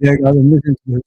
Legal, ரொம்ப sensitive.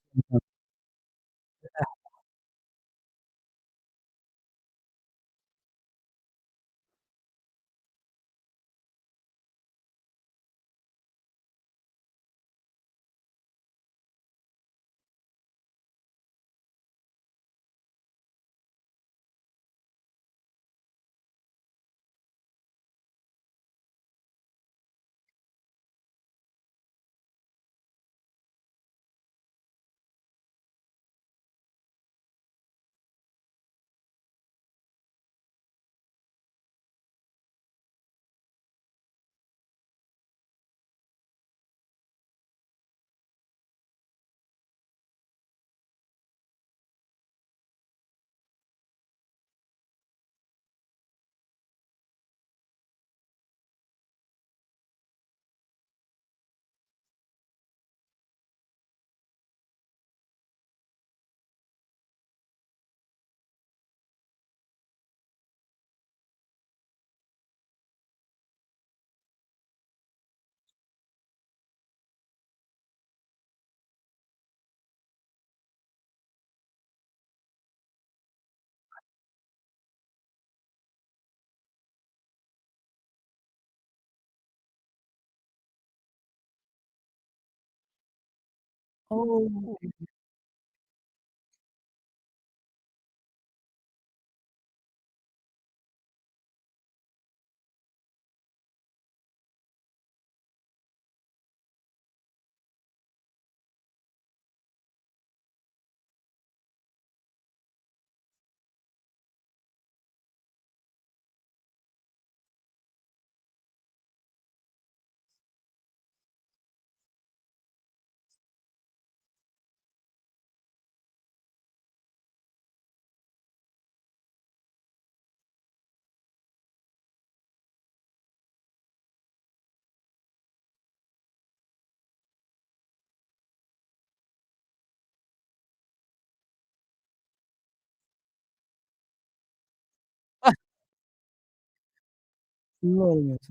ஓ! பரவால்லங்க.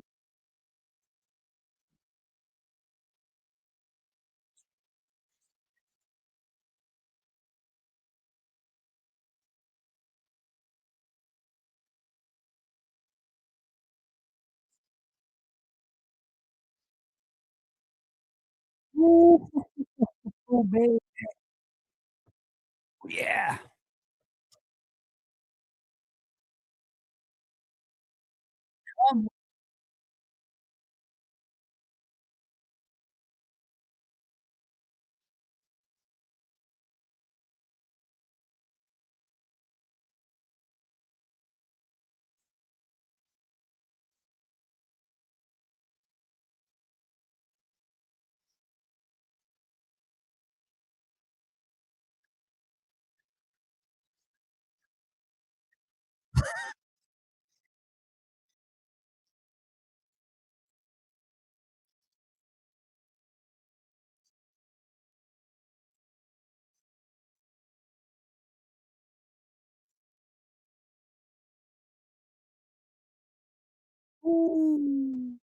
Woo! Oh, baby. Yeah. ஆமா. Ooh.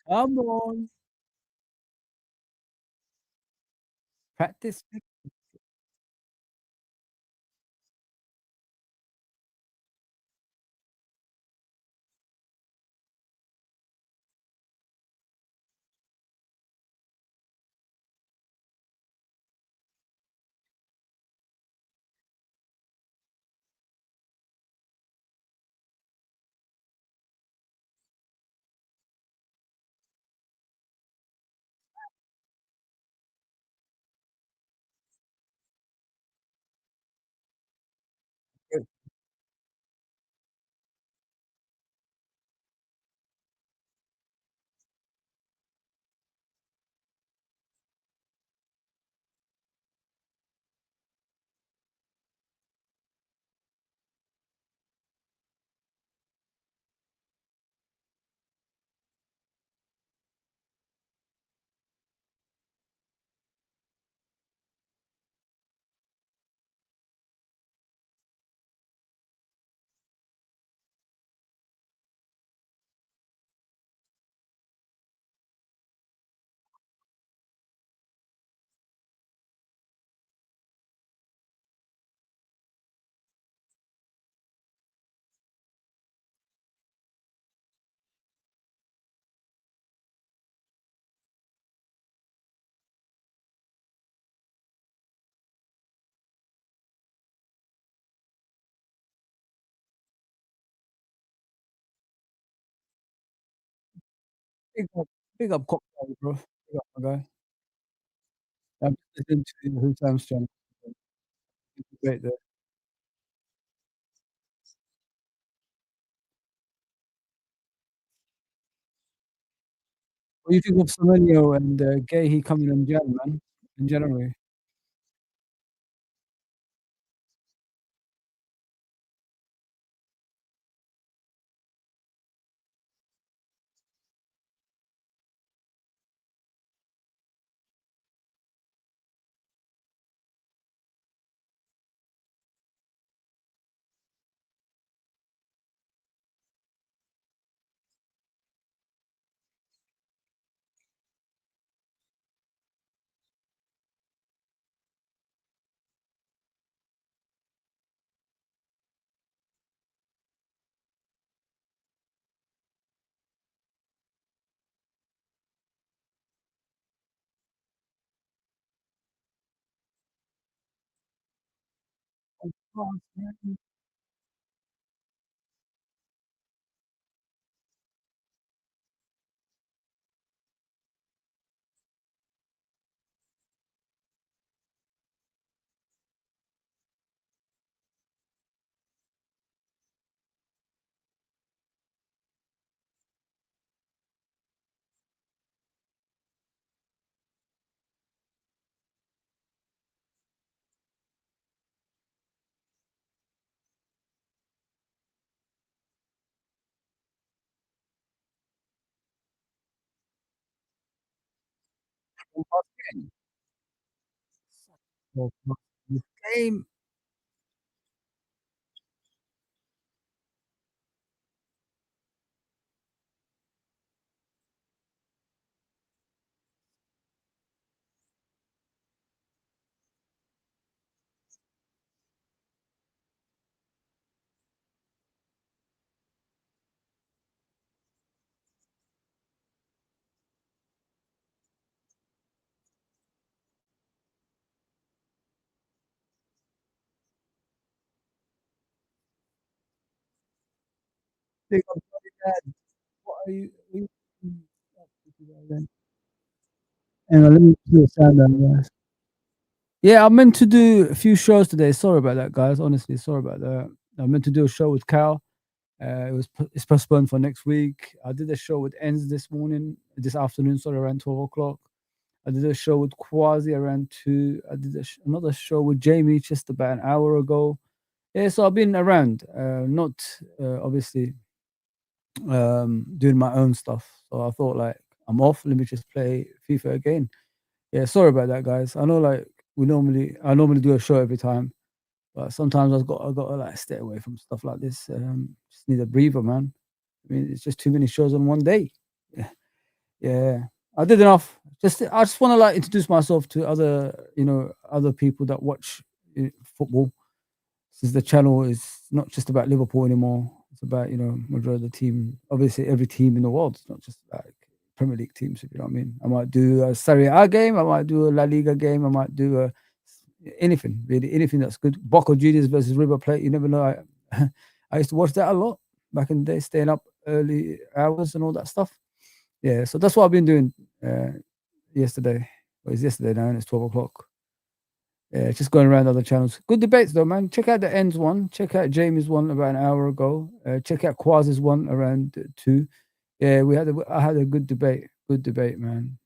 Come on. Practice makes Big up, big up Cocktail, bro. Big up, my guy. I'm just listening to the Who Times channel. Great there. What do you think of Semenyo and Gahey coming in Jan, man? In January. Of course, man. Of course, man. Of course. This game, big up Dad. What are you then? Hang on, let me put the sound down, guys. Yeah, I meant to do a few shows today. Sorry about that, guys. Honestly, sorry about that. I meant to do a show with Cal. It's postponed for next week. I did a show with Enz this morning, this afternoon, sorry, around 12 o'clock. I did a show with Quasi around 2. I did another show with Jamie just about an hour ago. Yeah, so I've been around, not obviously doing my own stuff. So I thought, like, I'm off. Let me just play FIFA again. Yeah, sorry about that, guys. I know, like, I normally do a show every time, but sometimes I got to like stay away from stuff like this. Just need a breather, man. I mean, it's just too many shows on one day. Yeah, yeah. I did enough. I just want to like introduce myself to other people that watch football. Since the channel is not just about Liverpool anymore, it's about majority of the team. Obviously, every team in the world. It's not just like Premier League teams. If you know what I mean. I might do a Serie A game. I might do a La Liga game. I might do anything really, anything that's good. Boca Juniors versus River Plate. You never know. I used to watch that a lot back in the day, staying up early hours and all that stuff. Yeah, so that's what I've been doing yesterday. Well, it's yesterday now, and it's 12 o'clock. Yeah, just going around other channels. Good debates though, man. Check out the Ends one. Check out Jamie's one about an hour ago. Check out Quaz's one around 2. Yeah, I had a good debate. Good debate, man.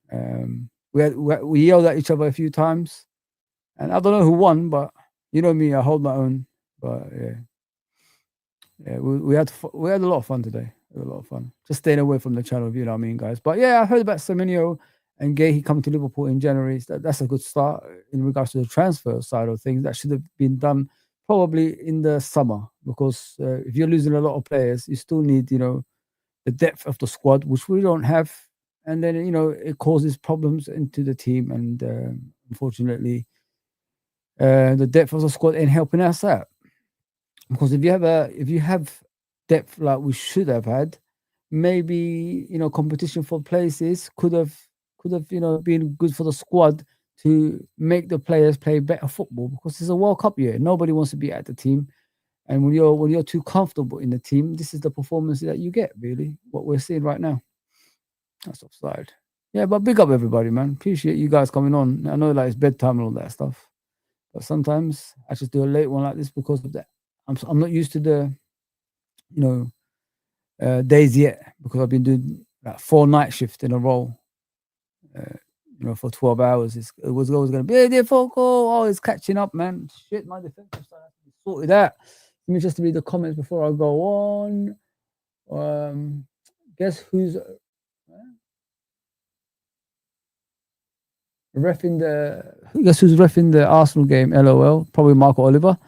We yelled at each other a few times, and I don't know who won, but you know me, I hold my own. But yeah, yeah, we had a lot of fun today. We had a lot of fun. Just staying away from the channel, if you know what I mean, guys. But yeah, I heard about Semenyo and Gahey coming to Liverpool in January. That's a good start in regards to the transfer side of things. That should have been done probably in the summer because if you're losing a lot of players, you still need the depth of the squad, which we don't have, and then it causes problems into the team, and unfortunately, the depth of the squad ain't helping us out. Because if you have depth like we should have had, maybe competition for places could have been good for the squad to make the players play better football because it's a World Cup year. Nobody wants to be at the team, and when you're too comfortable in the team, this is the performance that you get. Really, what we're seeing right now. That's offside. Yeah, but big up everybody, man. Appreciate you guys coming on. I know like it's bedtime and all that stuff, but sometimes I just do a late one like this because of that. I'm not used to the you know days yet because I've been doing like 4 night shifts in a row. Uh, for 12 hours. It was always going to be, hey, there, Foco. Oh, it's catching up, man. Shit, my defensive side has to be sorted out. Let me just read the comments before I go on. Guess who's refing the? Guess who's refing the Arsenal game? LOL. Probably Marco Oliver.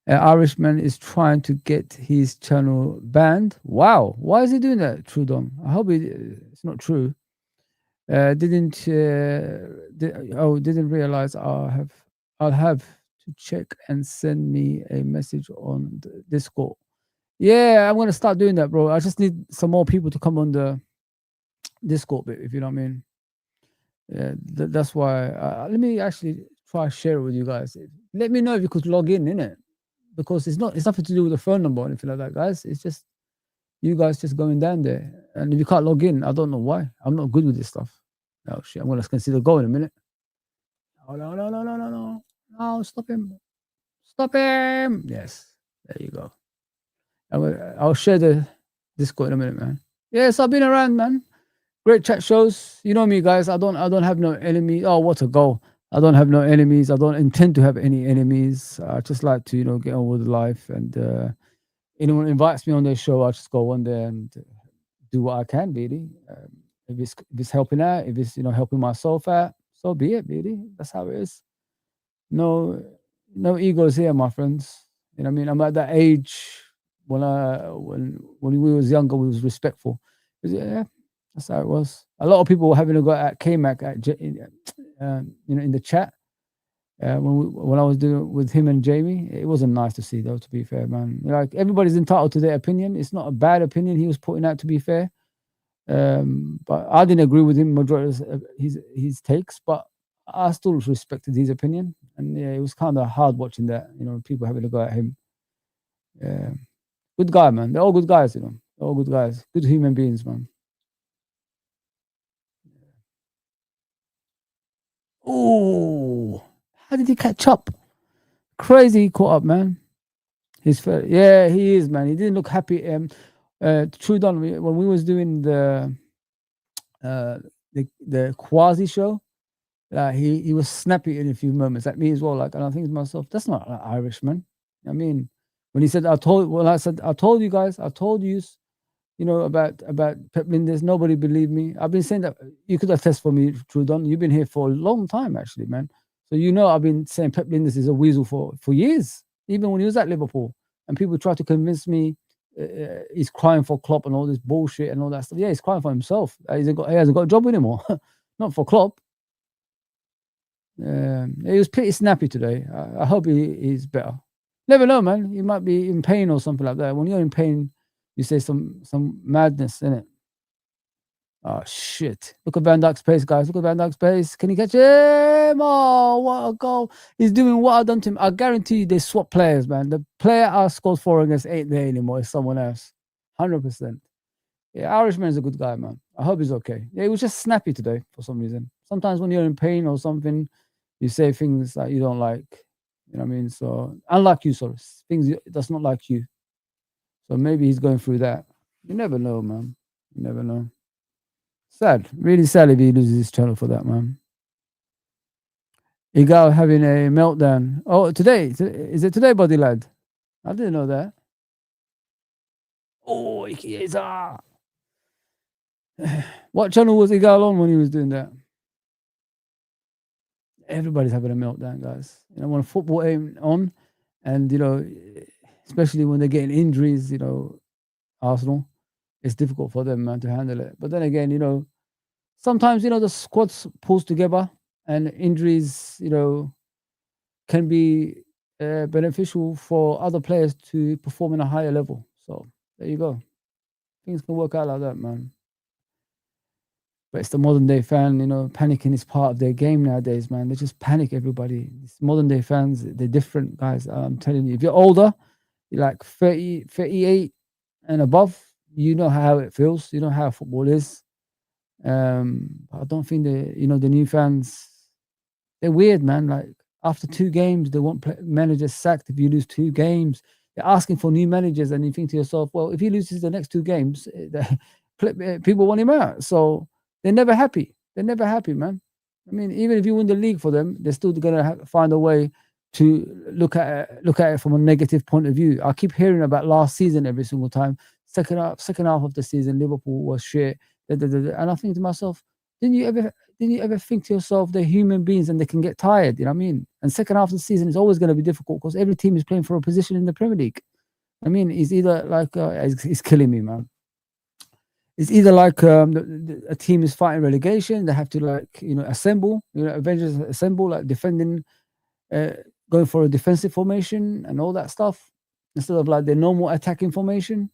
Irishman is trying to get his channel banned. Wow, why is he doing that, Trudon? I hope it's not true. Didn't realize I'll have to check and send me a message on the Discord. Yeah, I'm gonna start doing that, bro. I just need some more people to come on the Discord bit, if you know what I mean. Yeah, that's why. Let me actually try share it with you guys. Let me know if you could log in it, because it's nothing to do with the phone number or anything like that, guys. It's just you guys just going down there, and if you can't log in, I don't know why. I'm not good with this stuff. Oh shit! I'm gonna consider going in a minute. Oh no! Stop him! Stop him! Yes, there you go. I'll share the Discord in a minute, man. Yes, I've been around, man. Great chat shows. You know me, guys. I don't have no enemies. Oh, what a goal! I don't have no enemies. I don't intend to have any enemies. I just like to get on with life, and anyone invites me on their show, I just go on there and do what I can, really. If it's helping out, if it's helping myself out, so be it, really. That's how it is. No, no egos here, my friends. You know what I mean? I'm at that age when we was younger, we was respectful. Yeah, that's how it was. A lot of people were having a go at K-Mac in the chat. When I was doing with him and Jamie, it wasn't nice to see, though. To be fair, man, like everybody's entitled to their opinion. It's not a bad opinion he was putting out. To be fair, but I didn't agree with him majority of his takes, but I still respected his opinion. And yeah, it was kind of hard watching that. People having a go at him. Yeah, good guy, man. They're all good guys. They're all good guys, good human beings, man. Oh, how did he catch up? Crazy, he caught up, man. Yeah, he is, man. He didn't look happy. Trudon, when we was doing the quasi show, he was snappy in a few moments at me as well. Like, and I think to myself, that's not an Irishman. I mean, when he said, I told you guys, I told you, about Pep Linders. Nobody believed me. I've been saying that. You could attest for me, Trudon. You've been here for a long time, actually, man. So I've been saying Pep Linders is a weasel for years, even when he was at Liverpool. And people try to convince me he's crying for Klopp and all this bullshit and all that stuff. Yeah, he's crying for himself. He hasn't got a job anymore, not for Klopp. He was pretty snappy today. I hope he's better. Never know, man. He might be in pain or something like that. When you're in pain, you say some madness, innit? Oh shit! Look at Van Dijk's pace, guys. Look at Van Dijk's pace. Can he catch him? Oh, what a goal! He's doing what I've done to him. I guarantee you, they swap players, man. The player I scored for against ain't there anymore. It's someone else. 100%. Yeah, Irishman is a good guy, man. I hope he's okay. Yeah, he was just snappy today for some reason. Sometimes when you're in pain or something, you say things that you don't like. You know what I mean? So, unlike you, sorry, things that's not like you. So maybe he's going through that. You never know, man. You never know. Sad, really sad if he loses his channel for that, man. Igal having a meltdown. Oh, today? Is it today, buddy lad? I didn't know that. Oh, Ikieza. What channel was Igal on when he was doing that? Everybody's having a meltdown, guys. When football ain't on, and especially when they're getting injuries, Arsenal, it's difficult for them, man, to handle it. But then again, sometimes the squads pulls together, and injuries, can be beneficial for other players to perform in a higher level. So there you go. Things can work out like that, man. But it's the modern day fan, panicking is part of their game nowadays, man. They just panic, everybody. It's modern day fans, they're different, guys. I'm telling you, if you're older, you're like 30, 38 and above, you know how it feels. You know how football is. I don't think the new fans, they're weird, man. Like after 2 games, they want managers sacked if you lose 2 games. They're asking for new managers, and you think to yourself, well, if he loses the next 2 games, people want him out. So they're never happy. They're never happy, man. I mean, even if you win the league for them, they're still gonna find a way to look at it from a negative point of view. I keep hearing about last season every single time. Second half of the season, Liverpool was shit. And I think to myself, didn't you ever think to yourself they're human beings and they can get tired? You know what I mean? And second half of the season is always going to be difficult because every team is playing for a position in the Premier League. I mean, it's either like it's killing me, man. It's either like a team is fighting relegation, they have to assemble, Avengers assemble, like defending, uh, going for a defensive formation and all that stuff instead of like their normal attacking formation.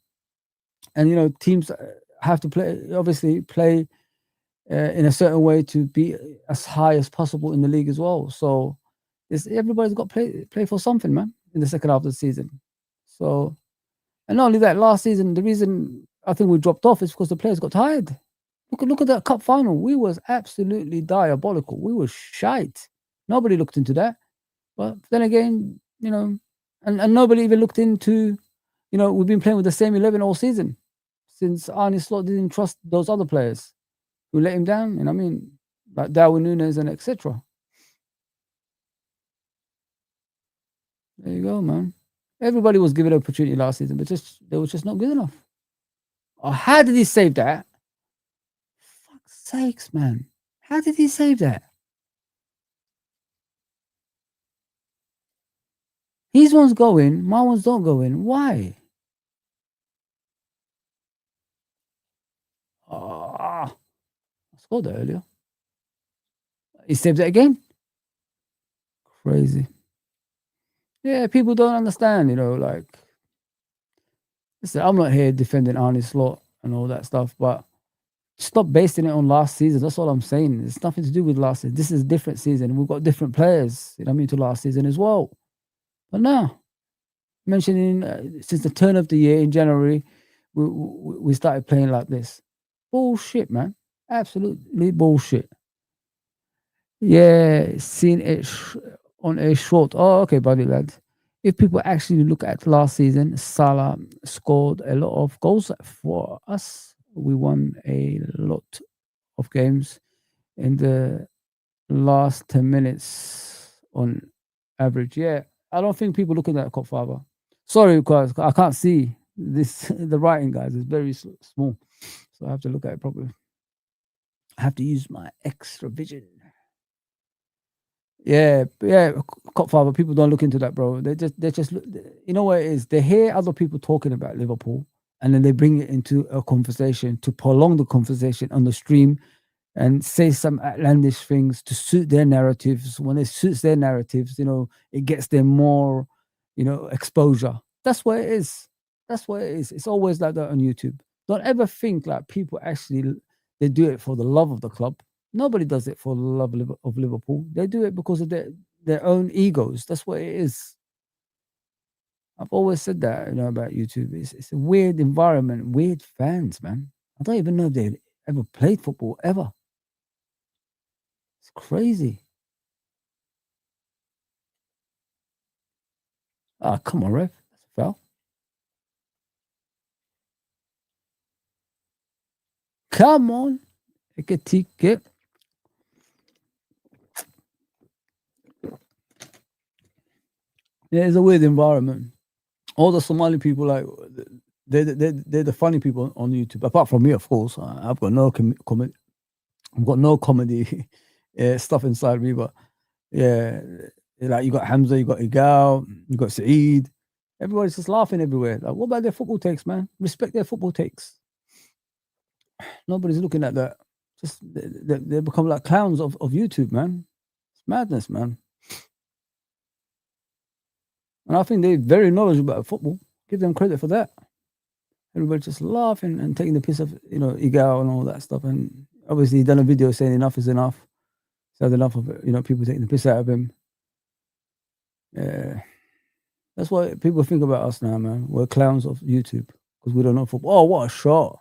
And teams have to play in a certain way to be as high as possible in the league as well. So everybody's got to play for something, man, in the second half of the season. So, and not only that, last season the reason I think we dropped off is because the players got tired. Look at that cup final. We was absolutely diabolical. We were shite. Nobody looked into that. But then again, and nobody even looked into, we've been playing with the same 11 all season since Arne Slot didn't trust those other players who let him down. You know what I mean? Like Darwin Nunes and etc. There you go, man. Everybody was given an opportunity last season, but they was just not good enough. Oh, how did he save that? Fuck's sakes, man. How did he save that? His ones go in, my ones don't go in. Why? I scored that earlier. He saved it again? Crazy. Yeah, people don't understand, like, listen, I'm not here defending Arne Slot and all that stuff, but stop basing it on last season. That's all I'm saying. It's nothing to do with last season. This is a different season. We've got different players, to last season as well. But now, mentioning since the turn of the year in January, we started playing like this. Bullshit, man. Absolutely bullshit. Yeah, seen it on a short. Oh, okay, buddy, lad. If people actually look at last season, Salah scored a lot of goals for us. We won a lot of games in the last 10 minutes on average. Yeah, I don't think people look at that, Father. Sorry, because I can't see this. The writing, guys, is very small, so I have to look at it properly. I have to use my extra vision. Yeah, Father. People don't look into that, bro. They just look. You know what it is? They hear other people talking about Liverpool, and then they bring it into a conversation to prolong the conversation on the stream, and say some outlandish things to suit their narratives. When it suits their narratives, it gets them more, exposure. That's what it is. That's what it is. It's always like that on YouTube. Don't ever think like people actually they do it for the love of the club. Nobody does it for the love of Liverpool. They do it because of their own egos. That's what it is. I've always said that, about YouTube. It's a weird environment, weird fans, man. I don't even know if they ever played football ever. It's crazy. Ah, come on, ref. That's a foul. Come on. Take a ticket. Yeah, it's a weird environment. All the Somali people, like, they're the funny people on YouTube. Apart from me, of course. I've got no comedy. I've got no comedy stuff inside me, but yeah, like you got Hamza, you got Igal, you got Saeed. Everybody's just laughing everywhere. Like, what about their football takes, man? Respect their football takes. Nobody's looking at that. Just they become like clowns of YouTube, man. It's madness, man. And I think they're very knowledgeable about football. Give them credit for that. Everybody's just laughing and taking the piss of Igal and all that stuff. And obviously, he done a video saying enough is enough. He's had enough of people taking the piss out of him. Yeah, that's what people think about us now, man. We're clowns of YouTube because we don't know football. Oh, what a shot!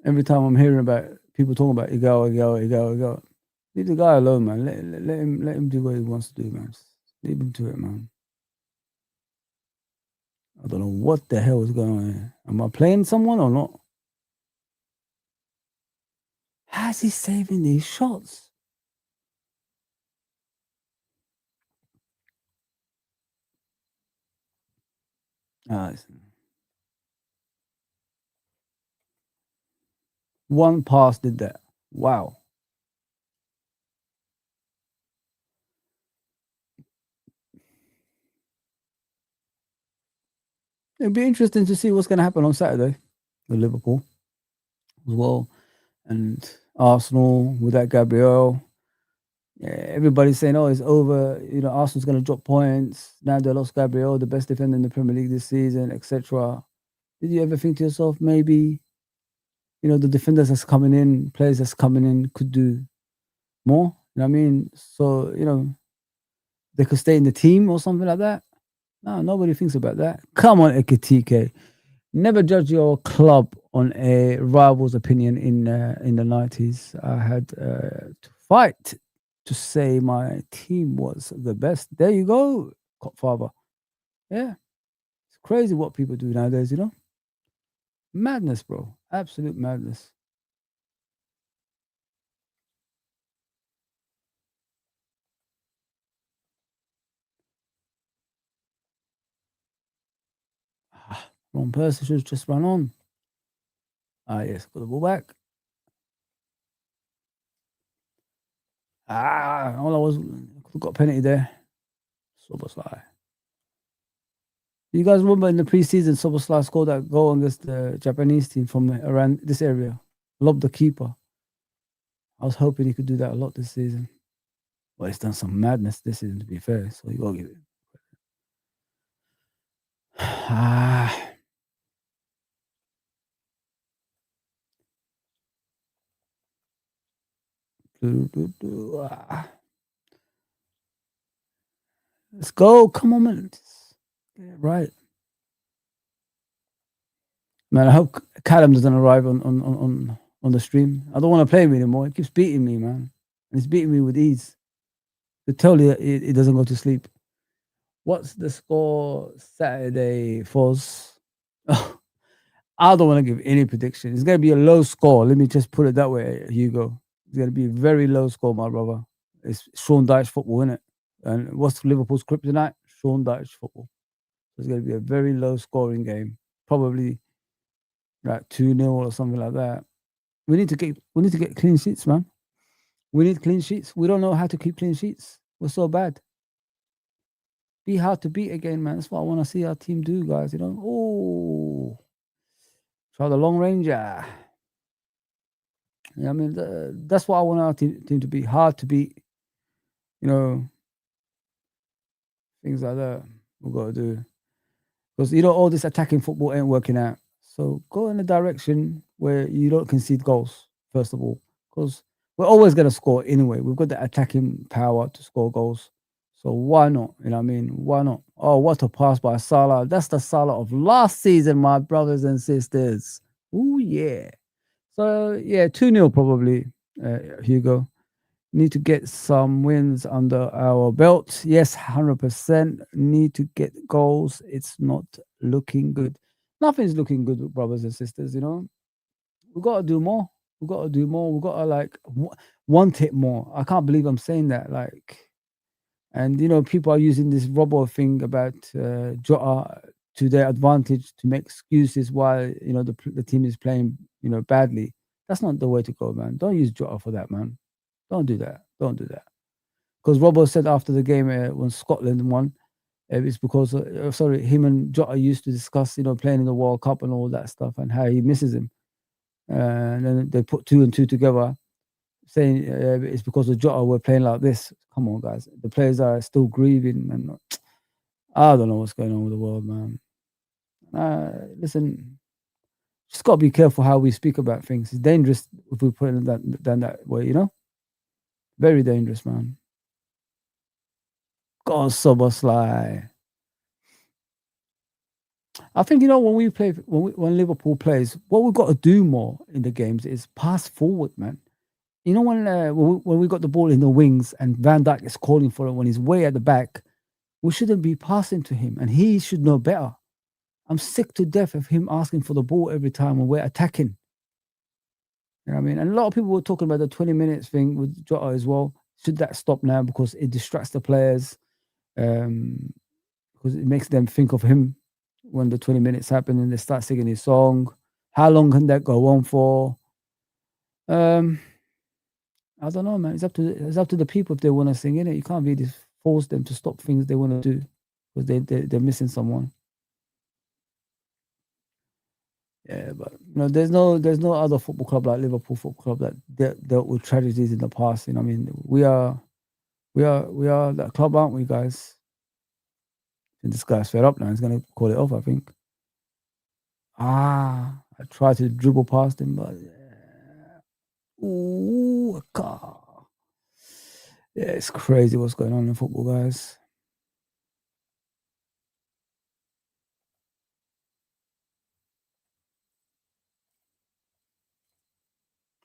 Every time I'm hearing about people talking about Igao. Leave the guy alone, man. Let him do what he wants to do, man. Leave him to it, man. I don't know what the hell is going on here. Am I playing someone or not? How's he saving these shots? One pass did that. Wow. It'll be interesting to see what's going to happen on Saturday with Liverpool as well, and Arsenal with that Gabriel. Yeah, everybody's saying, "Oh, it's over." You know, Arsenal's going to drop points now. They lost Gabriel, the best defender in the Premier League this season, etc. Did you ever think to yourself, maybe, you know, the defenders that's coming in, players that's coming in, could do more? You know what I mean? So, you know, they could stay in the team or something like that. No, nobody thinks about that. Come on, Ekitike. Never judge your club on a rival's opinion in the 90s. I had to fight to say my team was the best. There you go, Father. Yeah, it's crazy what people do nowadays, you know? Madness, bro. Absolute madness. Wrong person should just run on. Ah, yes, got the ball back. All I was got a penalty there. Soboslai. You guys remember in the preseason, Soboslai scored that goal against the Japanese team from around this area, lobbed the keeper. I was hoping he could do that a lot this season. Well, he's done some madness this season, to be fair. So you gotta give it. Let's go. Come on, man. Get it right. Man, I hope Callum doesn't arrive on the stream. I don't want to play him anymore. He keeps beating me, man. And he's beating me with ease. To tell you he doesn't go to sleep. What's the score Saturday, Foz? Oh, I don't want to give any prediction. It's going to be a low score. Let me just put it that way, Hugo. It's going to be a very low score, my brother. It's Sean Dyche football, isn't it? And what's Liverpool's kryptonite? Sean Dyche football. So it's going to be a very low scoring game. Probably like 2-0 or something like that. We need to get clean sheets, man. We need clean sheets. We don't know how to keep clean sheets. We're so bad. Be hard to beat again, man. That's what I want to see our team do, guys. You know, oh, try the long ranger. Yeah, I mean, that's what I want our team to be hard to beat. You know, things like that. We've got to do because you know all this attacking football ain't working out. So go in a direction where you don't concede goals first of all, because we're always going to score anyway. We've got the attacking power to score goals. So why not? You know what I mean? Why not? Oh, what a pass by Salah. That's the Salah of last season, my brothers and sisters. Oh, yeah. So, yeah, 2-0 probably, Hugo. Need to get some wins under our belt. Yes, 100%. Need to get goals. It's not looking good. Nothing's looking good, brothers and sisters, you know? We've got to do more. We've got to do more. We've got to, like, want it more. I can't believe I'm saying that. Like, and you know, people are using this Robbo thing about Jota to their advantage to make excuses why you know the team is playing you know badly. That's not the way to go, man. Don't use Jota for that, man. Don't do that. Don't do that. Because Robbo said after the game when Scotland won, it's because sorry, him and Jota used to discuss you know playing in the World Cup and all that stuff and how he misses him. And then they put two and two together saying it's because of Jota we're playing like this. Come on, guys. The players are still grieving, and I don't know what's going on with the world, man. Listen, just got to be careful how we speak about things. It's dangerous if we put it that way, you know? Very dangerous, man. God, Soboslai. I think when we play when Liverpool plays, what we've got to do more in the games is pass forward, man. When we got the ball in the wings and Van Dijk is calling for it when he's way at the back, we shouldn't be passing to him, and he should know better. I'm sick to death of him asking for the ball every time when we're attacking. You know what I mean? And a lot of people were talking about the 20 minutes thing with Jota as well. Should that stop now because it distracts the players? Because it makes them think of him when the 20 minutes happen and they start singing his song. How long can that go on for? I don't know, man. It's up to the people if they want to sing in it. You can't really force them to stop things they want to do because they're missing someone. Yeah, but there's no other football club like Liverpool Football Club that dealt with tragedies in the past. I mean, we are that club, aren't we, guys? And this guy's fed up now. He's gonna call it off, I think. I tried to dribble past him, but ooh, God. Yeah, it's crazy what's going on in football, guys.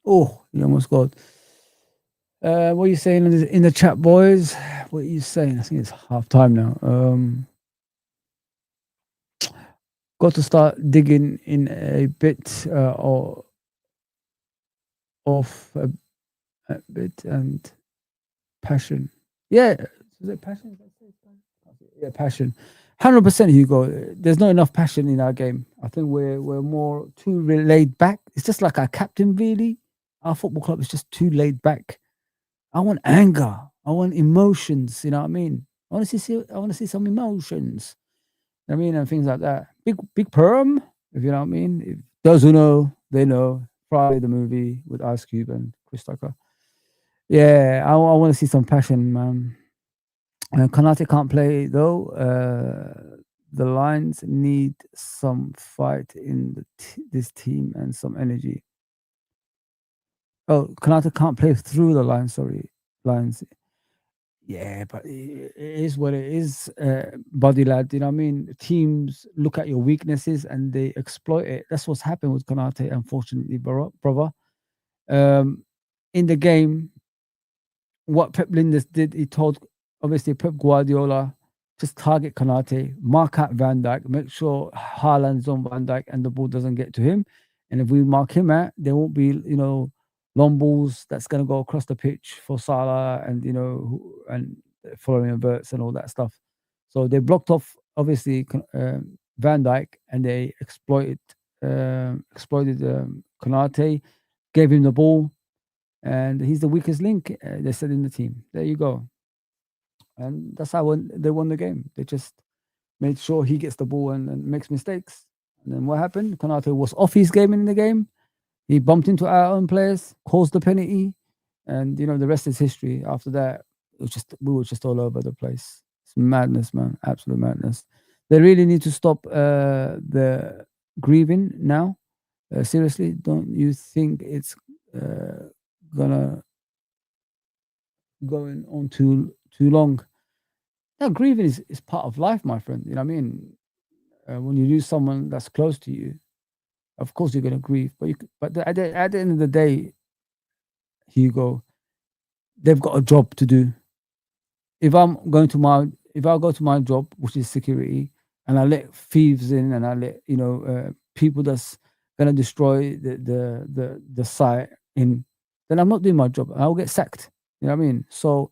Oh, you almost got. What are you saying in the chat, boys? What are you saying? I think it's half time now. Got to start digging in a bit or of a bit and passion. Yeah, is it passion? Yeah, passion. 100%, Hugo. There's not enough passion in our game. I think we're more too laid back. It's just like our captain, really. Our football club is just too laid back. I want anger. I want emotions. You know what I mean? I want to see some emotions. I mean, and things like that. Big perm, if you know what I mean. If those who know, they know. Friday the movie with Ice Cube and Chris Tucker. Yeah, I want to see some passion, man. Konate can't play though. The Lions need some fight in this team and some energy. Oh, Konate can't play through the Lions. Sorry, Lions. Yeah, but it is what it is, buddy lad. You know what I mean? Teams look at your weaknesses and they exploit it. That's what's happened with Konate, unfortunately, brother. In the game, what Pep Linders did, he told obviously Pep Guardiola just target Konate, mark out Van Dijk, make sure Haaland's on Van Dijk and the ball doesn't get to him. And if we mark him out, there won't be long balls that's going to go across the pitch for Salah and and following inverts and all that stuff. So they blocked off obviously Van Dijk and they exploited Konate, gave him the ball, and he's the weakest link. They said in the team. There you go, and that's how they won the game. They just made sure he gets the ball and makes mistakes. And then what happened? Konate was off his game in the game. He bumped into our own players, caused the penalty, and the rest is history. After that, we were just all over the place. It's madness, man, absolute madness. They really need to stop the grieving now. Seriously, don't you think it's gonna going on too long? Yeah, grieving is part of life, my friend. You know what I mean? When you lose someone that's close to you, of course you're gonna grieve. But at the end of the day, Hugo, they've got a job to do. If I go to my job, which is security, and I let thieves in, and I let people that's gonna destroy the site in, then I'm not doing my job. I'll get sacked. You know what I mean? So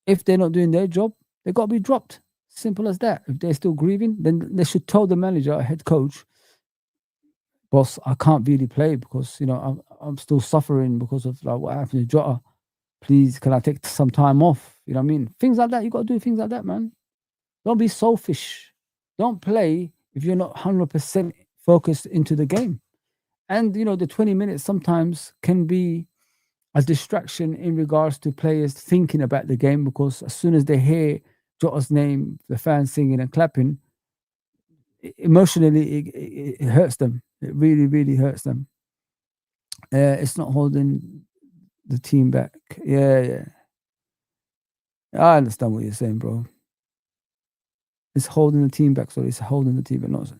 if they're not doing their job, they got to be dropped. Simple as that. If they're still grieving, then they should tell the manager, head coach, boss, I can't really play because I'm still suffering because of like what happened to Jota. Please, can I take some time off? You know what I mean? Things like that. You got to do things like that, man. Don't be selfish. Don't play if you're not 100% focused into the game. And the 20 minutes sometimes can be a distraction in regards to players thinking about the game, because as soon as they hear Jota's name, the fans singing and clapping, emotionally it hurts them. It really, really hurts them. It's not holding the team back. Yeah. I understand what you're saying, bro. It's holding the team back. Sorry, it's holding the team back. Not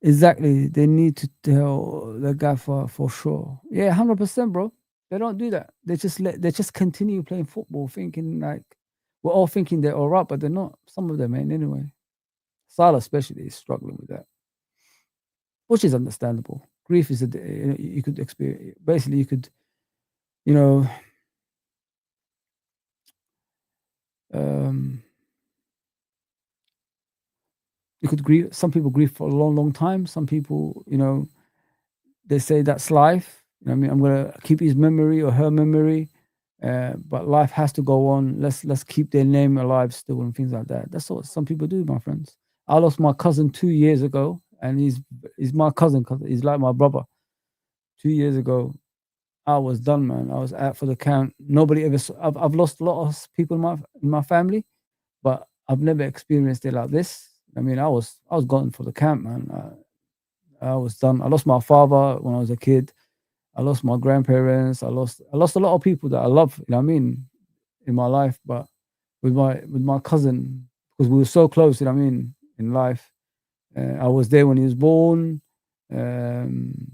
exactly. They need to tell the gaffer for sure. Yeah, 100%, bro. They don't do that. They just continue playing football, thinking like we're all thinking they're all right, but they're not. Some of them ain't anyway. Salah especially is struggling with that, which is understandable. Grief is you could experience. Basically, you could, you know, um, you could grieve. Some people grieve for a long, long time. Some people, they say that's life. I mean, I'm gonna keep his memory or her memory, but life has to go on. Let's keep their name alive still and things like that. That's what some people do, my friends. I lost my cousin 2 years ago, and he's my cousin. He's like my brother. 2 years ago, I was done, man. I was out for the count. Nobody ever. I've lost a lot of people in my family, but I've never experienced it like this. I mean, I was gone for the count, man. I was done. I lost my father when I was a kid. I lost my grandparents. I lost a lot of people that I love. You know what I mean, in my life. But with my cousin, because we were so close. You know what I mean, in life. I was there when he was born, um,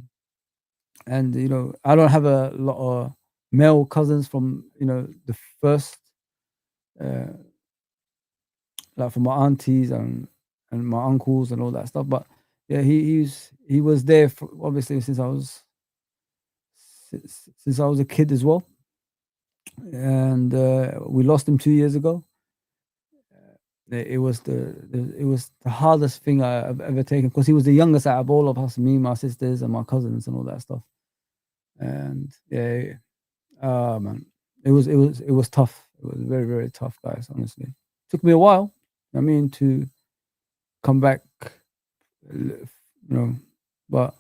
and I don't have a lot of male cousins from the first, uh, like from my aunties and my uncles and all that stuff. But yeah, he was there for, obviously since I was a kid as well, and we lost him 2 years ago. It was the hardest thing I've ever taken because he was the youngest out of all of us, me, my sisters, and my cousins, and all that stuff. And yeah, man, it was tough. It was very very tough, guys. Honestly, took me a while. I mean, to come back, but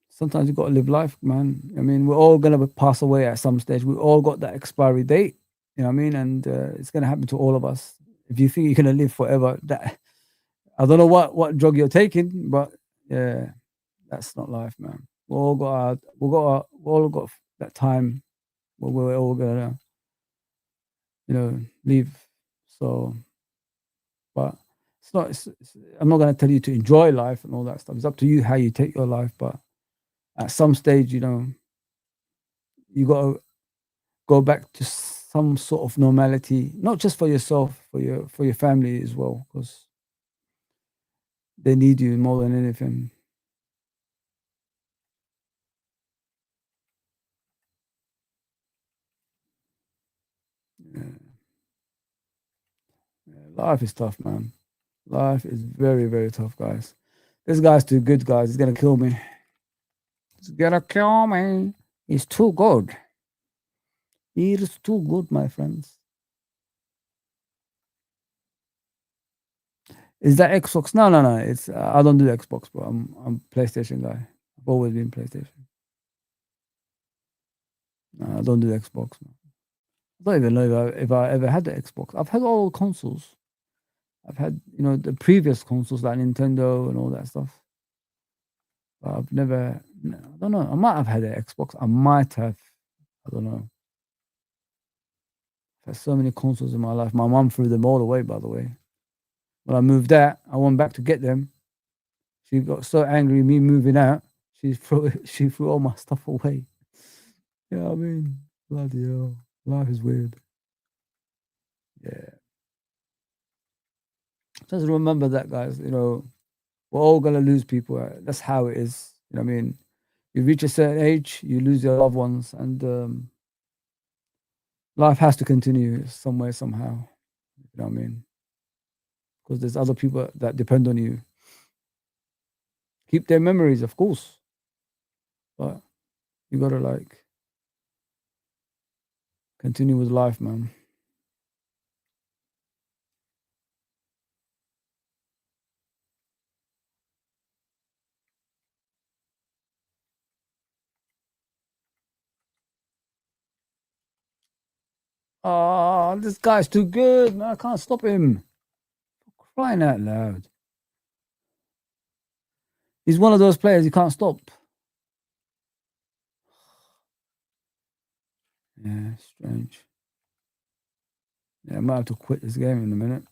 sometimes you got to live life, man. I mean, we're all gonna pass away at some stage. We all got that expiry date. You know what I mean? And it's gonna happen to all of us. If you think you're gonna live forever, that I don't know what drug you're taking, but yeah, that's not life, man. We all got that time where we're all gonna, leave. So, but it's not. I'm not gonna tell you to enjoy life and all that stuff. It's up to you how you take your life. But at some stage, you gotta go back to some sort of normality, not just for yourself, for your family as well, because they need you more than anything. Yeah, yeah, life is tough, man. Life is very, very tough, guys. This guy's too good, guys. He's gonna kill me. He's gonna kill me. He's too good. He is too good, my friends. Is that Xbox? No, no, no. It's I don't do Xbox, bro. I'm PlayStation guy. I've always been PlayStation. No, I don't do Xbox. Man. I don't even know if I ever had the Xbox. I've had all consoles. I've had the previous consoles like Nintendo and all that stuff. But I've never. No, I don't know. I might have had an Xbox. I might have. I don't know. I've had so many consoles in my life. My mum threw them all away. By the way, when I moved out, I went back to get them. She got so angry me moving out. She threw all my stuff away. Yeah, I mean, bloody hell, life is weird. Yeah, just remember that, guys. We're all gonna lose people. That's how it is. I mean, you reach a certain age, you lose your loved ones, and life has to continue somewhere, somehow. You know what I mean? Because there's other people that depend on you. Keep their memories, of course, but you gotta like continue with life, man. Oh, this guy's too good, man. I can't stop him. Crying out loud. He's one of those players you can't stop. Yeah, strange. Yeah, I might have to quit this game in a minute.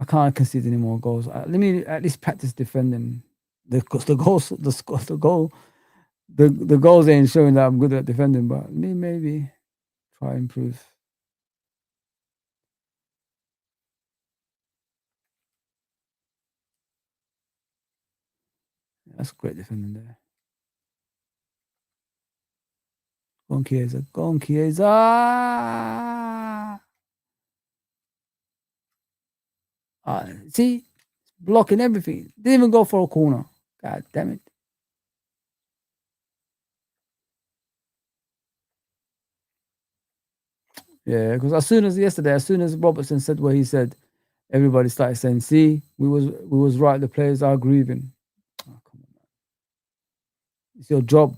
I can't concede any more goals. Let me at least practice defending. Because the goals, the goal, the goals ain't showing that I'm good at defending. But me maybe try improve. That's great defending there. Go on, Chiesa. Go on, Chiesa. See, blocking everything. Didn't even go for a corner. God damn it. Yeah, because as soon as Robertson said what he said, everybody started saying, "See, we was right. The players are grieving." Oh, come on, man. It's your job.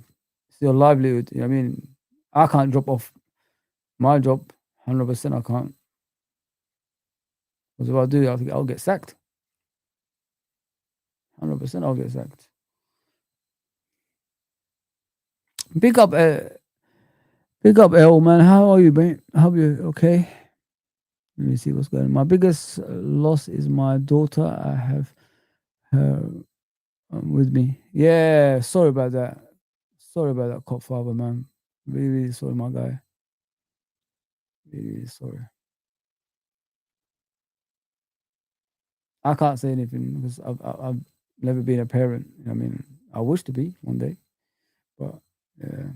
It's your livelihood. You know what I mean, I can't drop off my job. 100%, I can't. Because if I do, I think I'll get sacked. 100%, I'll get sacked. Big up, big up, L man. How are you, mate? How are you? Okay. Let me see what's going on. My biggest loss is my daughter. I have her with me. Yeah, sorry about that. Sorry about that, cop father, man. Really, really sorry, my guy. Really, really sorry. I can't say anything because I've never been a parent. I mean, I wish to be one day, but yeah.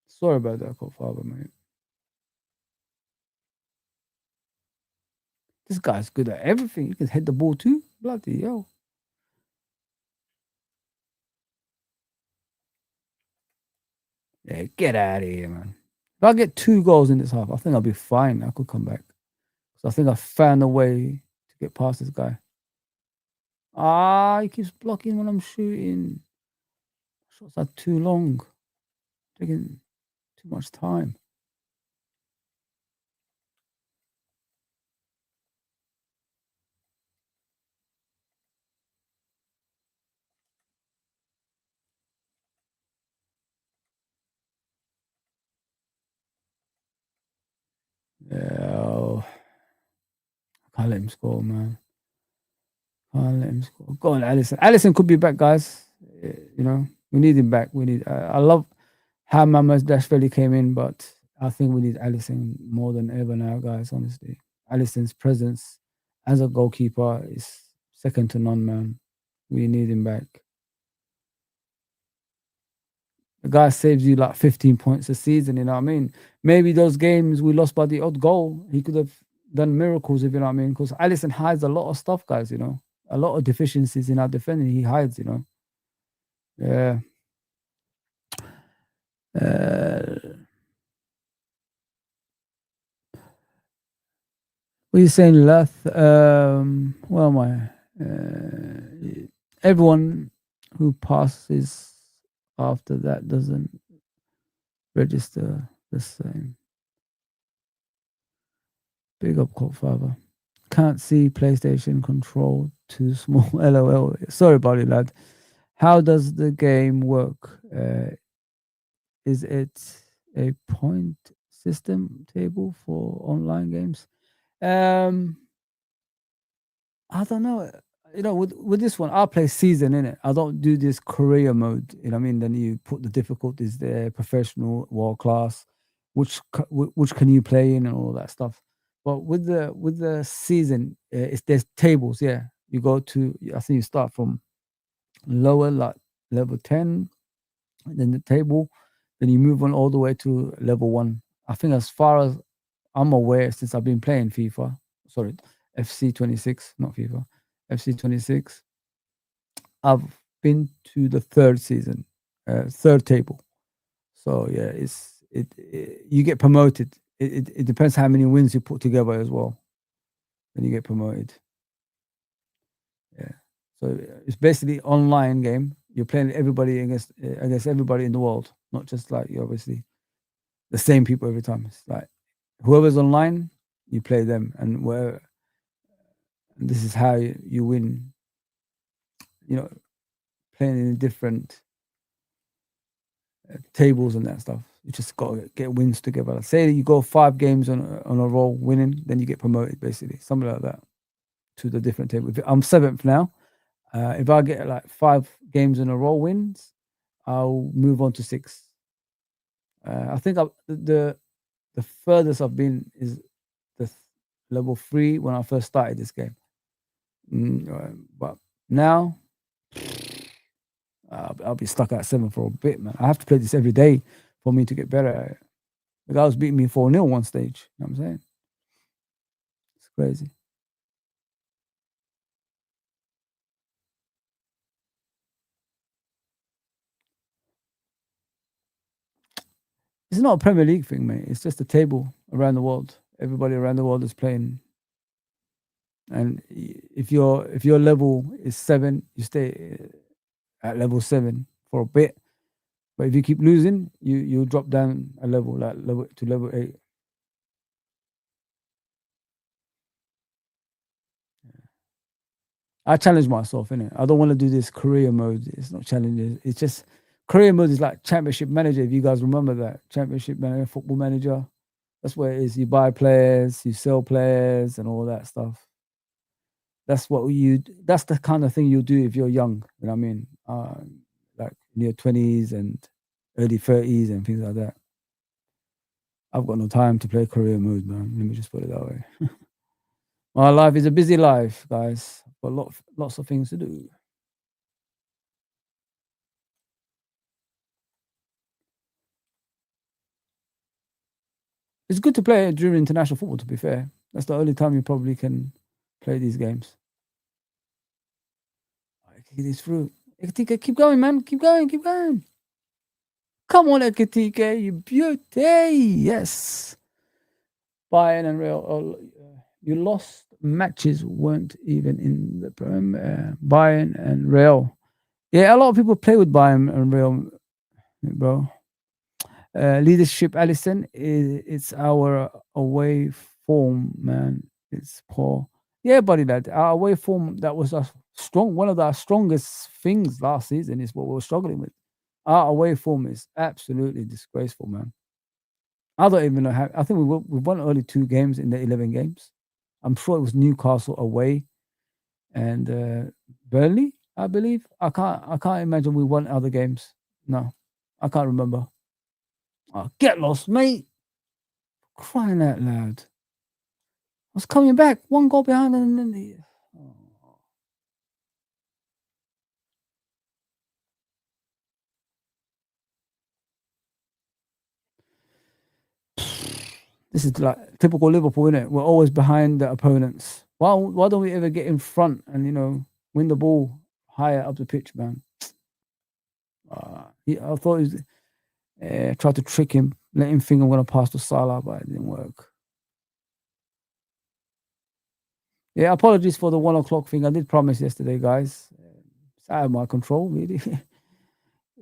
Sorry about that, cop father, mate. This guy's good at everything. He can hit the ball too. Bloody hell. Yeah, get out of here, man. If I get 2 goals in this half, I think I'll be fine. I could come back. So I think I found a way to get past this guy. He keeps blocking when I'm shooting. Shots are too long. Taking too much time. Yeah, can't let him score, man. Can't let him score. Go on, Allison. Allison could be back, guys. You know, we need him back. We need. I love how Mamas Dashveli came in, but I think we need Allison more than ever now, guys. Honestly, Allison's presence as a goalkeeper is second to none, man. We need him back. The guy saves you like 15 points a season, you know what I mean? Maybe those games we lost by the odd goal, he could have done miracles, if you know what I mean? Because Allison hides a lot of stuff, guys, you know? A lot of deficiencies in our defending, he hides, you know? Yeah. Uh, what are you saying, Lath? Where am I? Everyone who passes after that doesn't register the same. Big up, Court Father. Can't see PlayStation control too small. LOL. Sorry about it, lad. How does the game work? Is it a point system table for online games? Um, I don't know. You know, with this one, I play season in it. I don't do this career mode. You know what I mean? Then you put the difficulties there, professional, world class, which can you play in and all that stuff. But with the season, it's there's tables. Yeah, you go to. I think you start from lower, like level 10, and then the table, then you move on all the way to level 1. I think as far as I'm aware, since I've been playing FIFA, sorry, FC 26, not FIFA, FC 26, I've been to the third season, third table. So yeah, you get promoted. It depends how many wins you put together as well. Then you get promoted. Yeah. So it's basically online game. You're playing everybody against everybody in the world, not just like you obviously the same people every time. It's like whoever's online, you play them, and where this is how you win. You know, playing in different tables and that stuff. You just got to get wins together. Say you go 5 games on a roll winning, then you get promoted, basically, something like that. to the different table. I'm 7th now. If I get like 5 games in a row wins, I'll move on to 6. I think the furthest I've been is the level 3 when I first started this game. But now I'll be stuck at 7 for a bit, man. I have to play this every day for me to get better at it. The guy was beating me 4-0 one stage. You know what I'm saying? It's crazy. It's not a Premier League thing, mate. It's just a table around the world. Everybody around the world is playing. And if your level is 7, you stay at level 7 for a bit. But if you keep losing, you drop down a level, like level 8. I challenge myself, innit? I don't want to do this career mode. It's not challenging. It's just career mode is like Championship Manager. If you guys remember that Championship Manager, Football Manager, that's where it is. You buy players, you sell players, and all that stuff. That's what that's the kind of thing you do if you're young. You know what I mean? Like in your 20s and early 30s and things like that. I've got no time to play career mode, man. Let me just put it that way. My life is a busy life, guys. Got lots of things to do. It's good to play during international football, to be fair. That's the only time you probably can play these games. Get this through. Ekitike, keep going, man. Keep going, keep going. Come on, Ekitike, you beauty. Yes. Bayern and Real. You lost matches, weren't even in the Bayern and Real. Yeah, a lot of people play with Bayern and Real, bro. Leadership, Allison, it's our away form, man. It's poor. Yeah, buddy, lad. Our away form, that was one of our strongest things last season is what we were struggling with. Our away form is absolutely disgraceful, man. I don't even know how. I think we won only 2 games in the 11 games. I'm sure it was Newcastle away and Burnley, I believe. I can't imagine we won other games. No, I can't remember. Oh, get lost, mate. Crying out loud. I was coming back, 1 goal behind, and then this is like typical Liverpool, isn't it? We're always behind the opponents. Why don't we ever get in front and win the ball higher up the pitch, man? I thought he was tried to trick him, let him think I'm going to pass to Salah, but it didn't work. Yeah, apologies for the 1 o'clock thing. I did promise yesterday, guys. It's out of my control, really.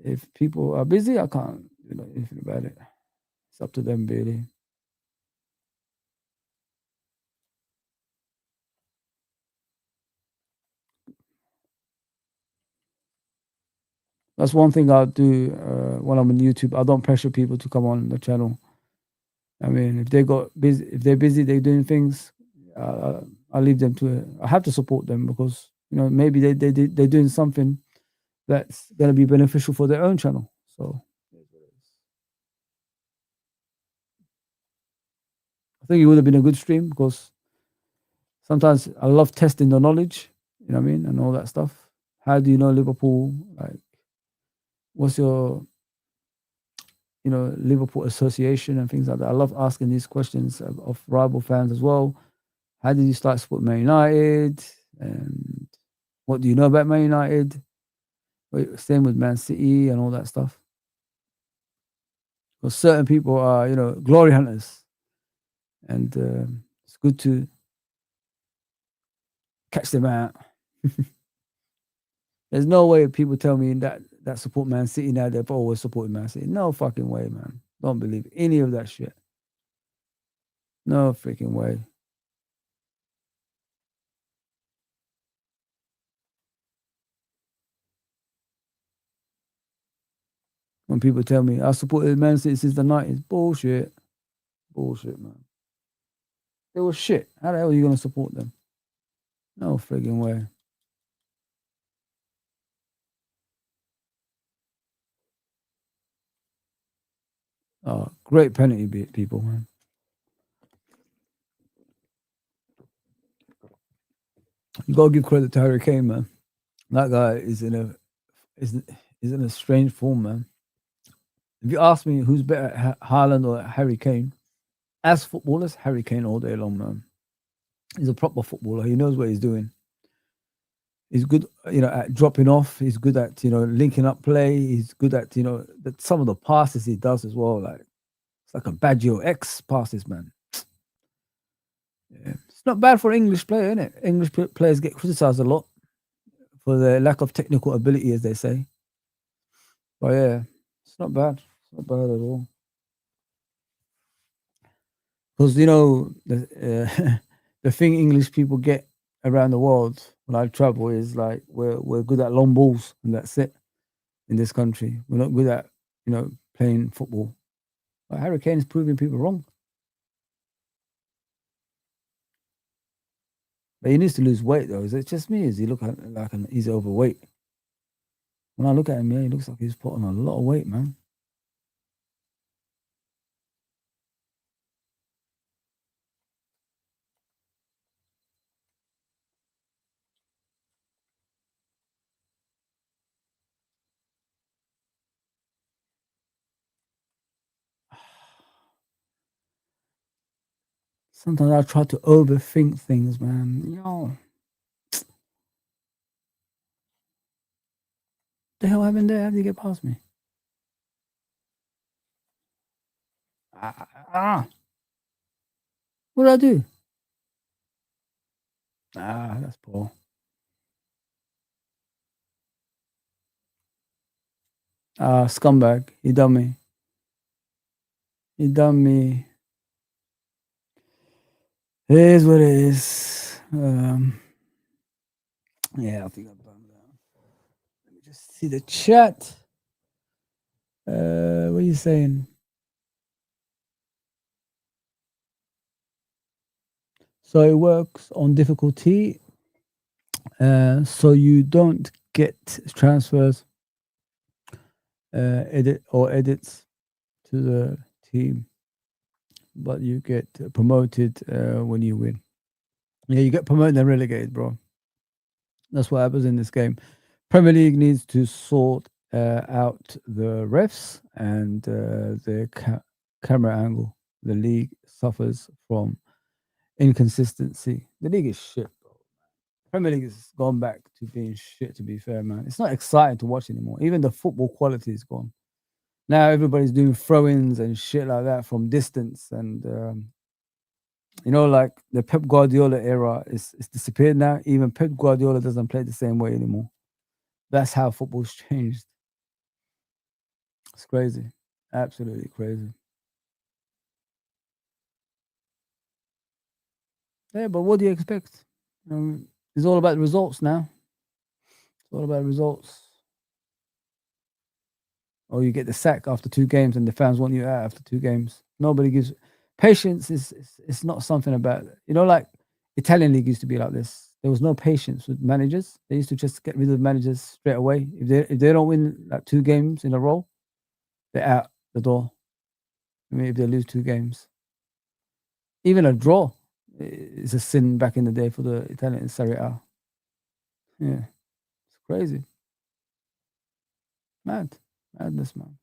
If people are busy, I can't do anything about it. It's up to them, really. That's one thing I do when I'm on YouTube. I don't pressure people to come on the channel. I mean, if they're busy, they're doing things. I leave them to it. I have to support them because maybe they're doing something that's going to be beneficial for their own channel. So I think it would have been a good stream because sometimes I love testing the knowledge. You know what I mean, and all that stuff. How do you know Liverpool? Like, what's your Liverpool association and things like that. I love asking these questions of rival fans as well. How did you start supporting Man United? And what do you know about Man United? Same with Man City and all that stuff. Because certain people are, glory hunters. And it's good to catch them out. There's no way people tell me that support Man City now, they've always supported Man City. No fucking way, man. Don't believe any of that shit. No freaking way. When people tell me I supported Man City since the 90s, bullshit. Bullshit, man. They were shit. How the hell are you going to support them? No friggin' way. Oh, great penalty beat, people, man. You gotta give credit to Harry Kane, man. That guy is is in a strange form, man. If you ask me who's better, Haaland or Harry Kane, as footballers, Harry Kane all day long, man. He's a proper footballer. He knows what he's doing. He's good, at dropping off. He's good at linking up play. He's good at some of the passes he does as well. Like it's like a Baggio X passes, man. Yeah. It's not bad for English player, is it? English players get criticized a lot for their lack of technical ability, as they say. But yeah, it's not bad. It's not bad at all. Because the thing English people get around the world when I travel is like we're good at long balls and that's it in this country. We're not good at playing football. But Harry Kane is proving people wrong. But he needs to lose weight though. Is it just me? Is he look like he's overweight? When I look at him, yeah, he looks like he's put on a lot of weight, man. Sometimes I try to overthink things, man. The hell happened there? How did he get past me? Ah, what did I do? Ah, that's poor. Ah, scumbag. He done me. He done me. It is what it is. Yeah, I think I've done that. Let me just see the chat. What are you saying? So it works on difficulty. So you don't get transfers, edits to the team, but you get promoted when you win. Yeah, you get promoted and relegated, bro. That's what happens in this game. Premier League needs to sort out the refs and the camera angle. The league suffers from inconsistency. The league is shit, bro. Premier League has gone back to being shit. To be fair, man, it's not exciting to watch anymore. Even the football quality is gone. Now everybody's doing throw-ins and shit like that from distance, and like the Pep Guardiola era is disappeared now. Even Pep Guardiola doesn't play the same way anymore. That's how football's changed. It's crazy, absolutely crazy. Yeah, but what do you expect? It's all about results now. It's all about results. Or you get the sack after 2 games, and the fans want you out after 2 games. Nobody gives patience. Is not something about like Italian league used to be like this. There was no patience with managers. They used to just get rid of managers straight away. If they don't win like 2 games in a row, they're out the door. I mean, if they lose 2 games, even a draw is a sin back in the day for the Italian Serie A. Yeah, it's crazy, madness, man.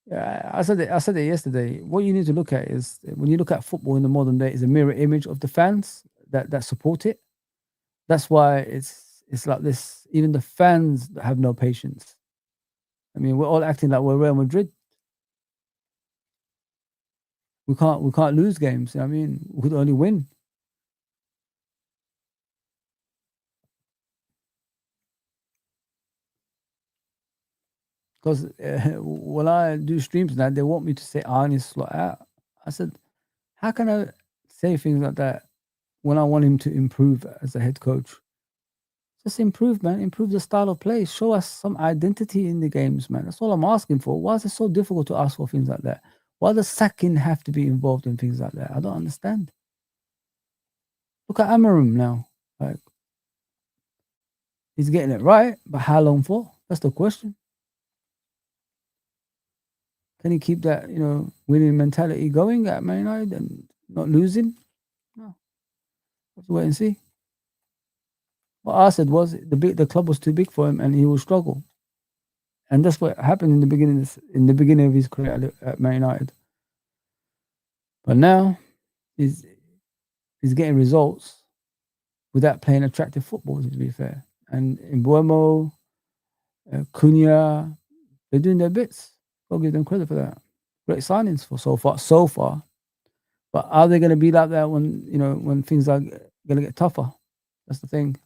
Yeah, I said it yesterday. What you need to look at is when you look at football in the modern day, is a mirror image of the fans that support it. That's why it's like this. Even the fans have no patience. I mean, we're all acting like we're Real Madrid. We can't lose games. I mean, we could only win. Because when I do streams now, they want me to say Arnie Slot out. I said, how can I say things like that when I want him to improve as a head coach? Just improve, man. Improve the style of play. Show us some identity in the games, man. That's all I'm asking for. Why is it so difficult to ask for things like that? Why does sacking have to be involved in things like that? I don't understand. Look at Amarim now. Like, he's getting it right, but how long for? That's the question. Can he keep that, winning mentality going at Man United and not losing? No. Let's wait and see. What I said was the club was too big for him and he will struggle. And that's what happened in the beginning of his career at Man United. But now he's getting results without playing attractive football, to be fair. And in Buemo, Cunha, they're doing their bits. I'll give them credit for that. Great signings for so far. But are they going to be like that when things are going to get tougher? That's the thing.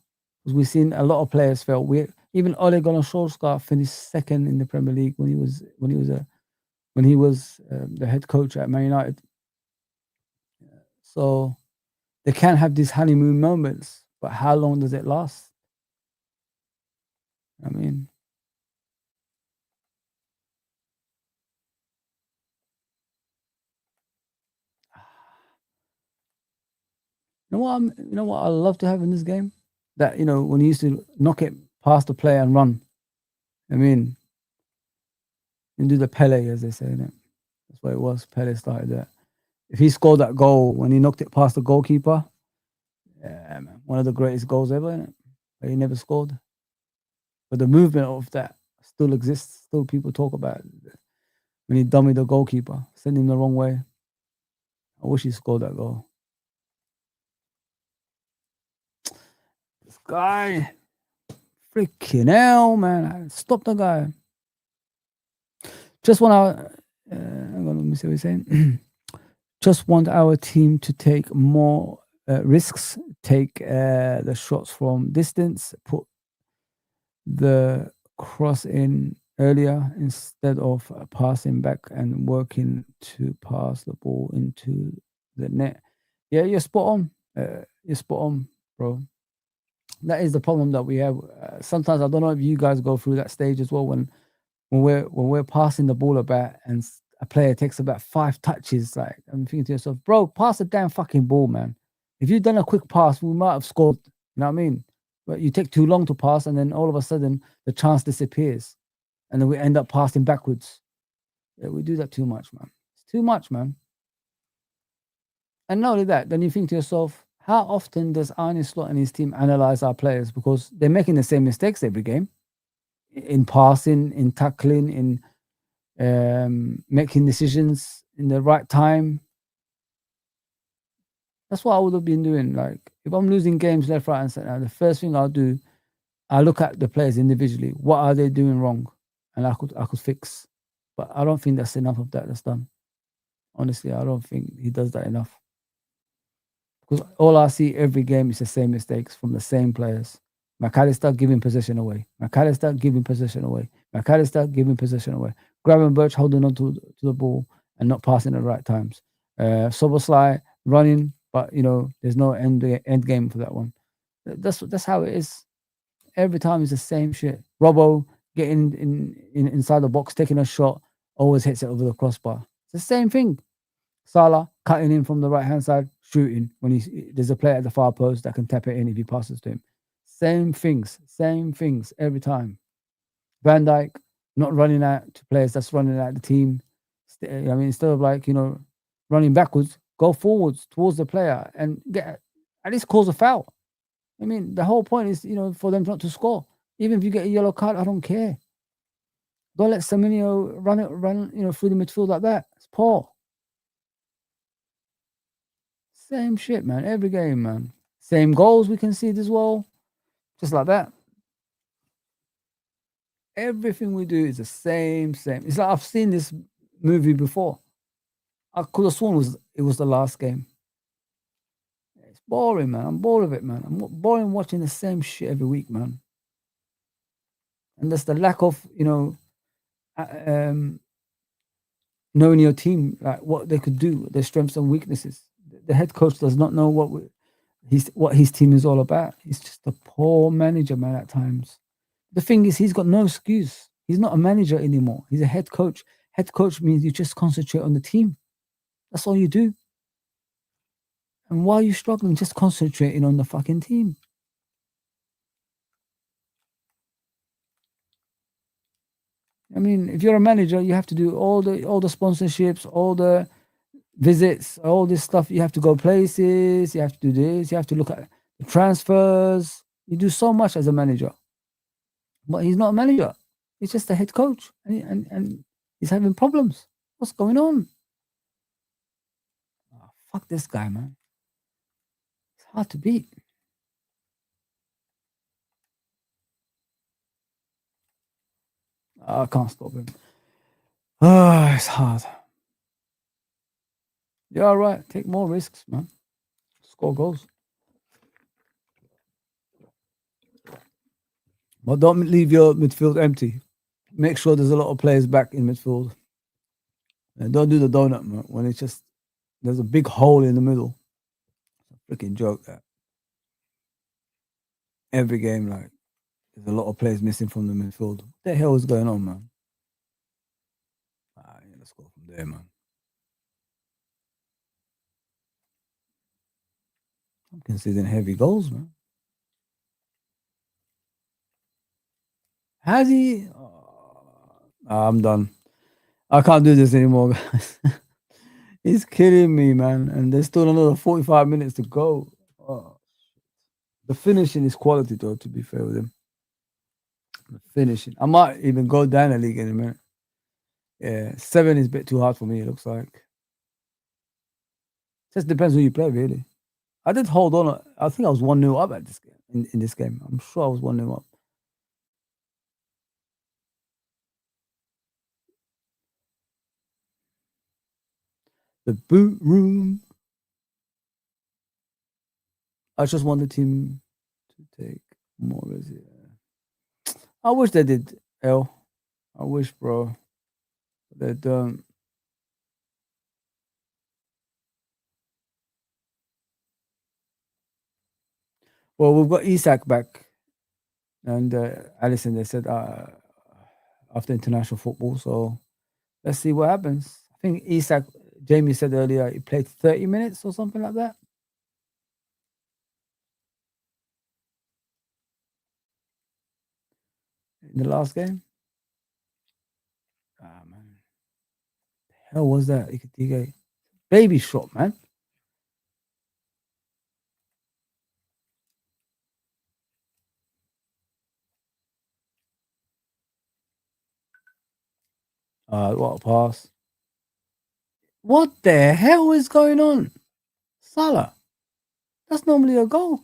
Because we've seen a lot of players fail. Even Ole Gunnar Solskjaer finished second in the Premier League when he was the head coach at Man United. So they can have these honeymoon moments, but how long does it last? I mean, you know what I love to have in this game? That, when you used to knock it past the player and run. I mean, and do the Pele, as they say, innit? That's what it was. Pele started that. If he scored that goal when he knocked it past the goalkeeper, yeah, man, one of the greatest goals ever, innit? But he never scored. But the movement of that still exists. Still people talk about it. When he dummied the goalkeeper, sent him the wrong way. I wish he scored that goal. This guy, freaking hell, man. Stop the guy. Just want our, hang on, let me see what he's saying. Just want our team to take more risks, take the shots from distance, put the cross in earlier instead of passing back and working to pass the ball into the net. Yeah, you're spot on. You're spot on, bro. That is the problem that we have. Sometimes I don't know if you guys go through that stage as well when we're passing the ball about and a player takes about 5 touches. Like, I'm thinking to yourself, bro, pass the damn fucking ball, man. If you'd done a quick pass, we might have scored. You know what I mean? But you take too long to pass, and then all of a sudden the chance disappears, and then we end up passing backwards. Yeah, we do that too much, man. It's too much, man. And not only that, then you think to yourself, how often does Arne Slot and his team analyze our players? Because they're making the same mistakes every game. In passing, in tackling, in making decisions in the right time. That's what I would have been doing. Like, if I'm losing games left, right, and center, the first thing I'll do, I look at the players individually. What are they doing wrong? And I could fix. But I don't think that's enough of that's done. Honestly, I don't think he does that enough. Because all I see every game is the same mistakes from the same players. McAllister giving possession away. McAllister giving possession away. McAllister giving possession away. Gravenberch holding on to the ball and not passing at the right times. Szoboszlai running, but there's no end game for that one. That's how it is. Every time it's the same shit. Robbo getting inside the box, taking a shot, always hits it over the crossbar. It's the same thing. Salah cutting in from the right hand side, shooting when there's a player at the far post that can tap it in if he passes to him. Same things every time. Van Dijk not running out to players that's running out the team. I mean, instead of running backwards, go forwards towards the player and at least cause a foul. I mean, the whole point is for them not to score. Even if you get a yellow card, I don't care. Don't let Semenyo run through the midfield like that. It's poor. Same shit, man. Every game, man. Same goals we concede as well. Just like that. Everything we do is the same. It's like I've seen this movie before. I could have sworn it was the last game. It's boring, man. I'm bored of it, man. I'm boring watching the same shit every week, man. And that's the lack of, knowing your team, like what they could do, their strengths and weaknesses. The head coach does not know what his team is all about. He's just a poor manager, man, at times. The thing is, he's got no excuse. He's not a manager anymore. He's a head coach. Head coach means you just concentrate on the team. That's all you do. And why are you struggling? Just concentrating on the fucking team. I mean, if you're a manager, you have to do all the sponsorships, all the visits, all this stuff. You have to go places. You have to do this. You have to look at the transfers. You do so much as a manager, but he's not a manager. He's just a head coach, and he's having problems. What's going on? Oh, fuck this guy, man. It's hard to beat. I can't stop him. Ah, it's hard. You're all right. Take more risks, man. Score goals. But don't leave your midfield empty. Make sure there's a lot of players back in midfield. And don't do the donut, man, when it's just there's a big hole in the middle. It's a freaking joke that every game, like, there's a lot of players missing from the midfield. What the hell is going on, man? Yeah, let's go from there, man. I'm conceding heavy goals, man. Has he? I'm done. I can't do this anymore, guys. He's killing me, man. And there's still another 45 minutes to go. Oh. The finishing is quality, though, to be fair with him. The finishing. I might even go down a league in a minute. Yeah, 7 is a bit too hard for me, it looks like. Just depends who you play, really. I did hold on. I think I was 1-0 up at this game. In this game. I'm sure I was 1-0 up. The boot room. I just want the team to take more risk. Yeah. I wish they did, L. I wish, bro. They don't. Well, we've got Isak back. And Allison, they said after international football. So let's see what happens. I think Isak, Jamie said earlier, he played 30 minutes or something like that. In the last game. Ah, man. The hell was that? Ikitike? Baby shot, man. What a pass. What the hell is going on? Salah. That's normally a goal.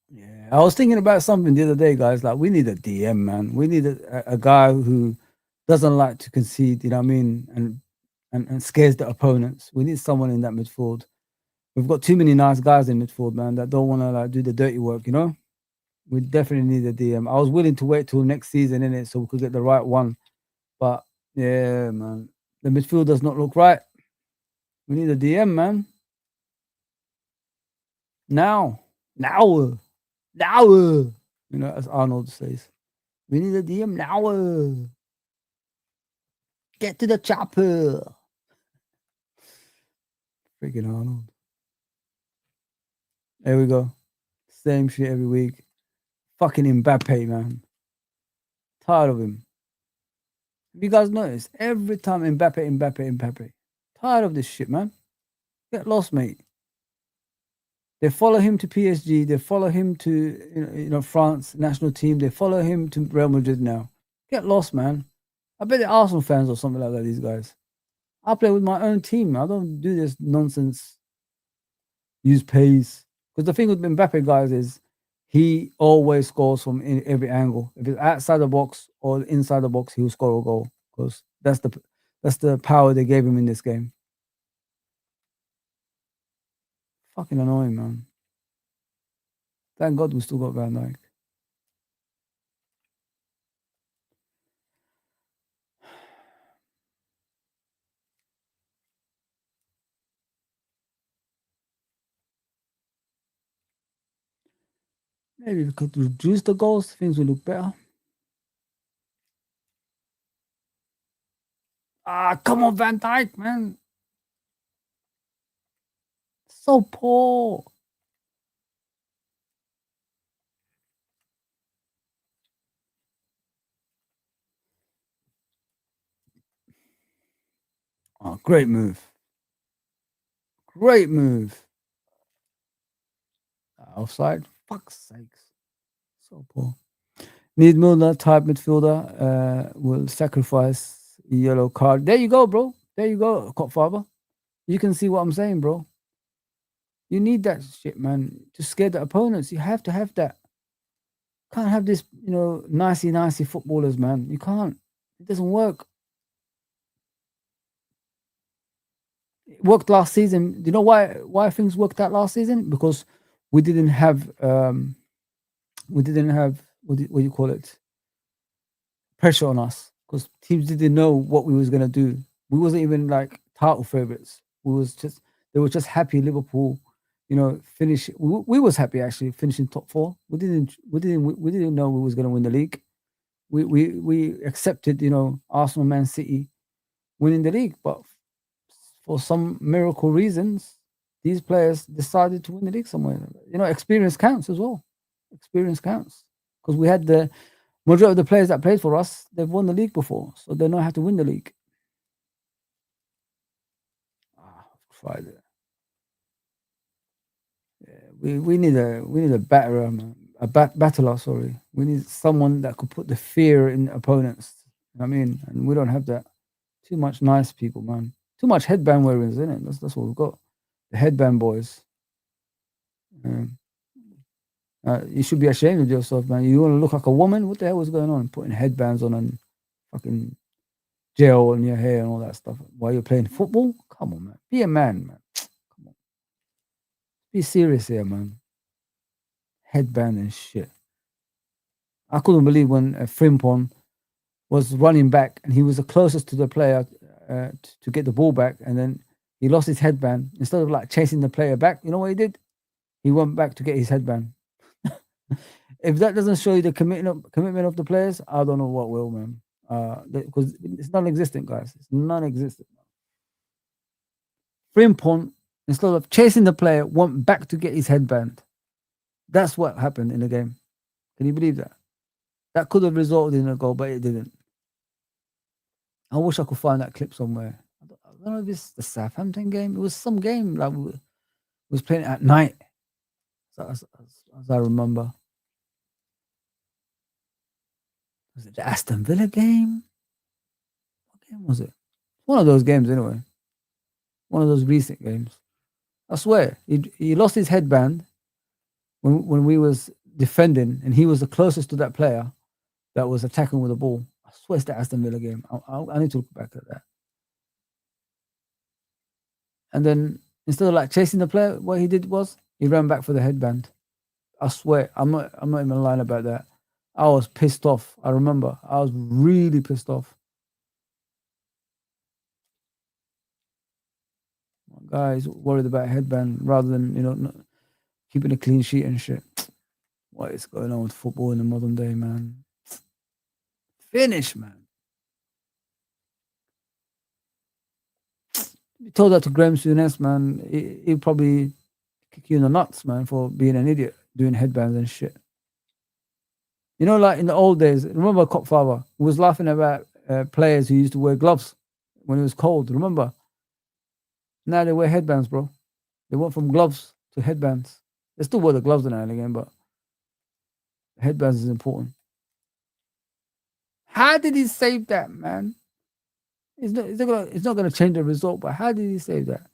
Yeah, I was thinking about something the other day, guys. Like, we need a DM, man. We need a guy who doesn't like to concede, you know what I mean, and scares the opponents. We need someone in that midfield. We've got too many nice guys in midfield, man, that don't want to like do the dirty work, you know. We definitely need a DM. I was willing to wait till next season in it so we could get the right one, but yeah, man, the midfield does not look right. We need a DM, man. Now. You know, as Arnold says, we need a DM now. Get to the chopper. Freaking Arnold. There we go. Same shit every week. Fucking Mbappe, man. Tired of him. Have you guys noticed? Every time Mbappe. Tired of this shit, man. Get lost, mate. They follow him to PSG. They follow him to France national team. They follow him to Real Madrid now. Get lost, man. I bet they're Arsenal fans or something like that. These guys. I play with my own team. I don't do this nonsense. Use pace. Because the thing with Mbappe, guys, is he always scores from every angle. If it's outside the box or inside the box, he'll score a goal. Because that's the power they gave him in this game. Fucking annoying, man. Thank God we still got Van Dijk. Maybe we could reduce the goals, things will look better. Ah, come on, Van Dijk, man. So poor. Oh, great move. Great move. Offside. Fuck's sakes. So poor. Need Milner type midfielder will sacrifice a yellow card. There you go, bro. There you go, Copfather. You can see what I'm saying, bro. You need that shit, man, to scare the opponents. You have to have that. Can't have this, nicey footballers, man. You can't. It doesn't work. It worked last season. You know why things worked out last season? Because we didn't have what do you call it, pressure on us, because teams didn't know what we was gonna do. We wasn't even like title favorites. They were just happy Liverpool, finish. We was happy actually finishing top four. We didn't know we was gonna win the league. We accepted, Arsenal, Man City winning the league, but for some miracle reasons, these players decided to win the league somewhere. Experience counts as well. Experience counts, because we had the majority of the players that played for us. They've won the league before, so they know how to win the league. Friday. Yeah, we need a batterer, man. Battler. Sorry, we need someone that could put the fear in opponents. You know what I mean, and we don't have that. Too much nice people, man. Too much headband wearers, isn't it? That's what we've got. The headband boys. Um, you should be ashamed of yourself, man. You want to look like a woman? What the hell was going on? Putting headbands on and fucking gel in your hair and all that stuff while you're playing football? Come on, man. Be a man, man. Come on. Be serious here, man. Headband and shit. I couldn't believe when Frimpong was running back and he was the closest to the player to get the ball back, and then he lost his headband. Instead of like chasing the player back, you know what he did? He went back to get his headband. If that doesn't show you the commitment of the players, I don't know what will, man. Because it's non-existent, guys. It's non-existent. Frimpong, instead of chasing the player, went back to get his headband. That's what happened in the game. Can you believe that? That could have resulted in a goal, but it didn't. I wish I could find that clip somewhere. I don't know if it's the Southampton game. It was some game like we was playing at night, as I remember. Was it the Aston Villa game? What game was it? One of those games, anyway. One of those recent games. I swear, he lost his headband when we was defending, and he was the closest to that player that was attacking with the ball. I swear it's the Aston Villa game. I need to look back at that. And then instead of like chasing the player, what he did was he ran back for the headband. I swear, I'm not even lying about that. I was pissed off. I remember I was really pissed off. Guys worried about headband rather than not keeping a clean sheet and shit. What is going on with football in the modern day, man? Finish, man. You told that to Graham Souness, man. He'd probably kick you in the nuts, man, for being an idiot doing headbands and shit. Like in the old days, remember Copfather was laughing about players who used to wear gloves when it was cold. Remember? Now they wear headbands, bro. They went from gloves to headbands. They still wear the gloves now and again, but headbands is important. How did he save that, man? It's not gonna change the result, but how did he save that?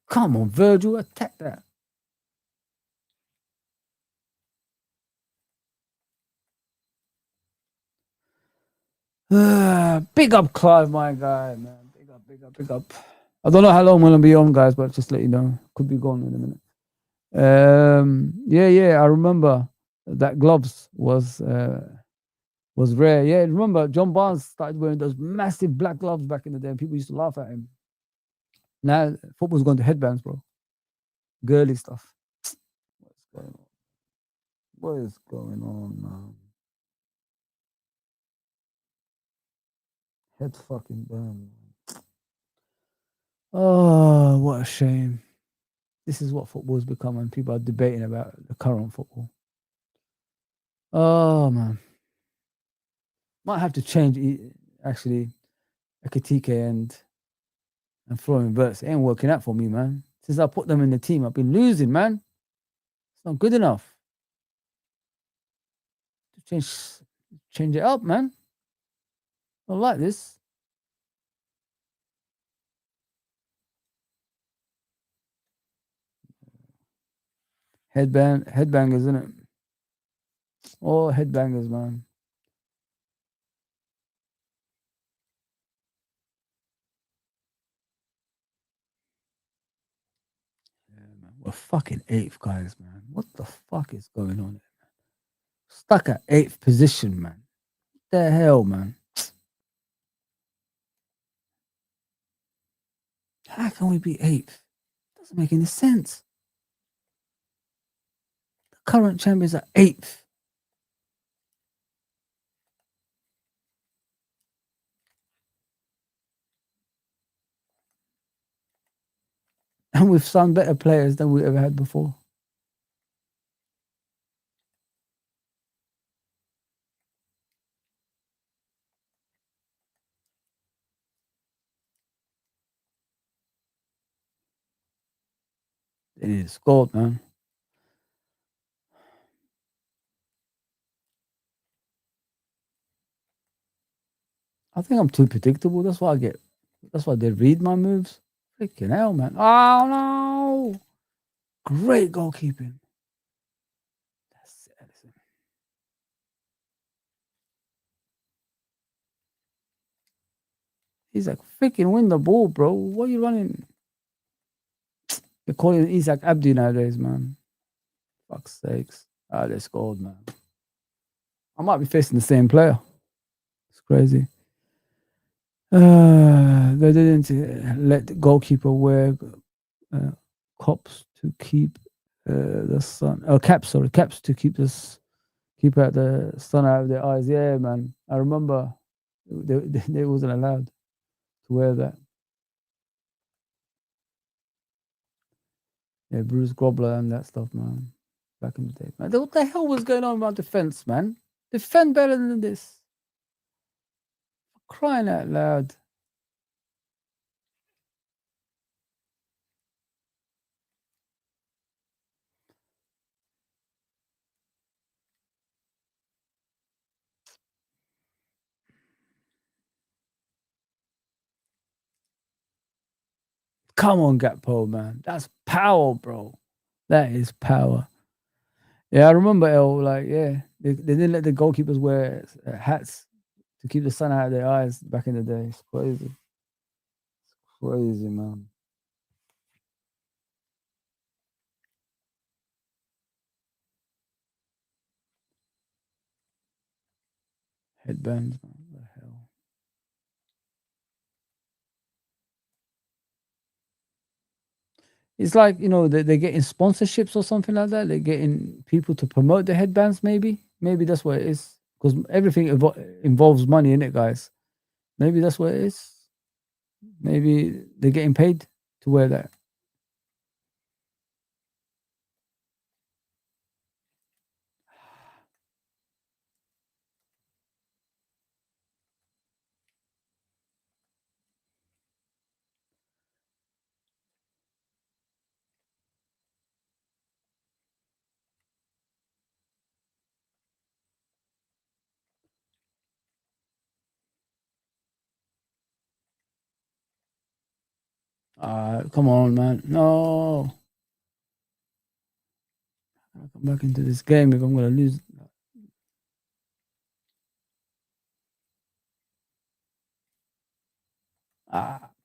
Come on, Virgil, attack that. Big up Clive, my guy, man. Big up. I don't know how long I'm gonna be on, guys, but just let you know. Could be gone in a minute. Yeah, I remember that gloves was rare. Yeah, remember John Barnes started wearing those massive black gloves back in the day, and people used to laugh at him. Now football's gone to headbands, bro. girly stuff. What's going on? What is going on, man? Head fucking burn. Oh, what a shame. This is what football's become when people are debating about the current football. Oh man, might have to change actually Ekitike and Florian Wirtz. It ain't working out for me, man. Since I put them in the team, I've been losing, man. It's not good enough. Change it up, man. I don't like this. Headbangers, isn't it? Oh, headbangers, man. Yeah, man. We're fucking eighth, guys, man. What the fuck is going on here, man? Stuck at eighth position, man. What the hell, man? How can we be eighth? Doesn't make any sense. The current champions are eighth. And we've signed better players than we ever had before. They need a squad, man. I think I'm too predictable. That's why I get. That's why they read my moves. Freaking hell, man! Oh no! Great goalkeeping. That's it. He's like, freaking win the ball, bro. What are you running? They're calling Isaac Abdi nowadays, man. Fuck's sakes. Ah, they scored, man. I might be facing the same player. It's crazy. They didn't let the goalkeeper wear cops to keep the sun. Oh, caps, sorry, caps to keep this keep out the sun out of their eyes. Yeah, man. I remember they wasn't allowed to wear that. Yeah, Bruce Grobler and that stuff, man. Back in the day, man. What the hell was going on about defense, man? Defend better than this. Crying out loud. Come on, Gakpo, man. That's power, bro. That is power. Yeah, I remember El, like, yeah, they didn't let the goalkeepers wear hats to keep the sun out of their eyes back in the day. It's crazy. It's crazy, man. Headbands, man. What the hell? It's like, they're getting sponsorships or something like that. They're getting people to promote the headbands, maybe. Maybe that's what it is. Because everything involves money in it, guys. Maybe that's what it is. Maybe they're getting paid to wear that. Come on, man. No. I'll come back into this game if I'm going to lose.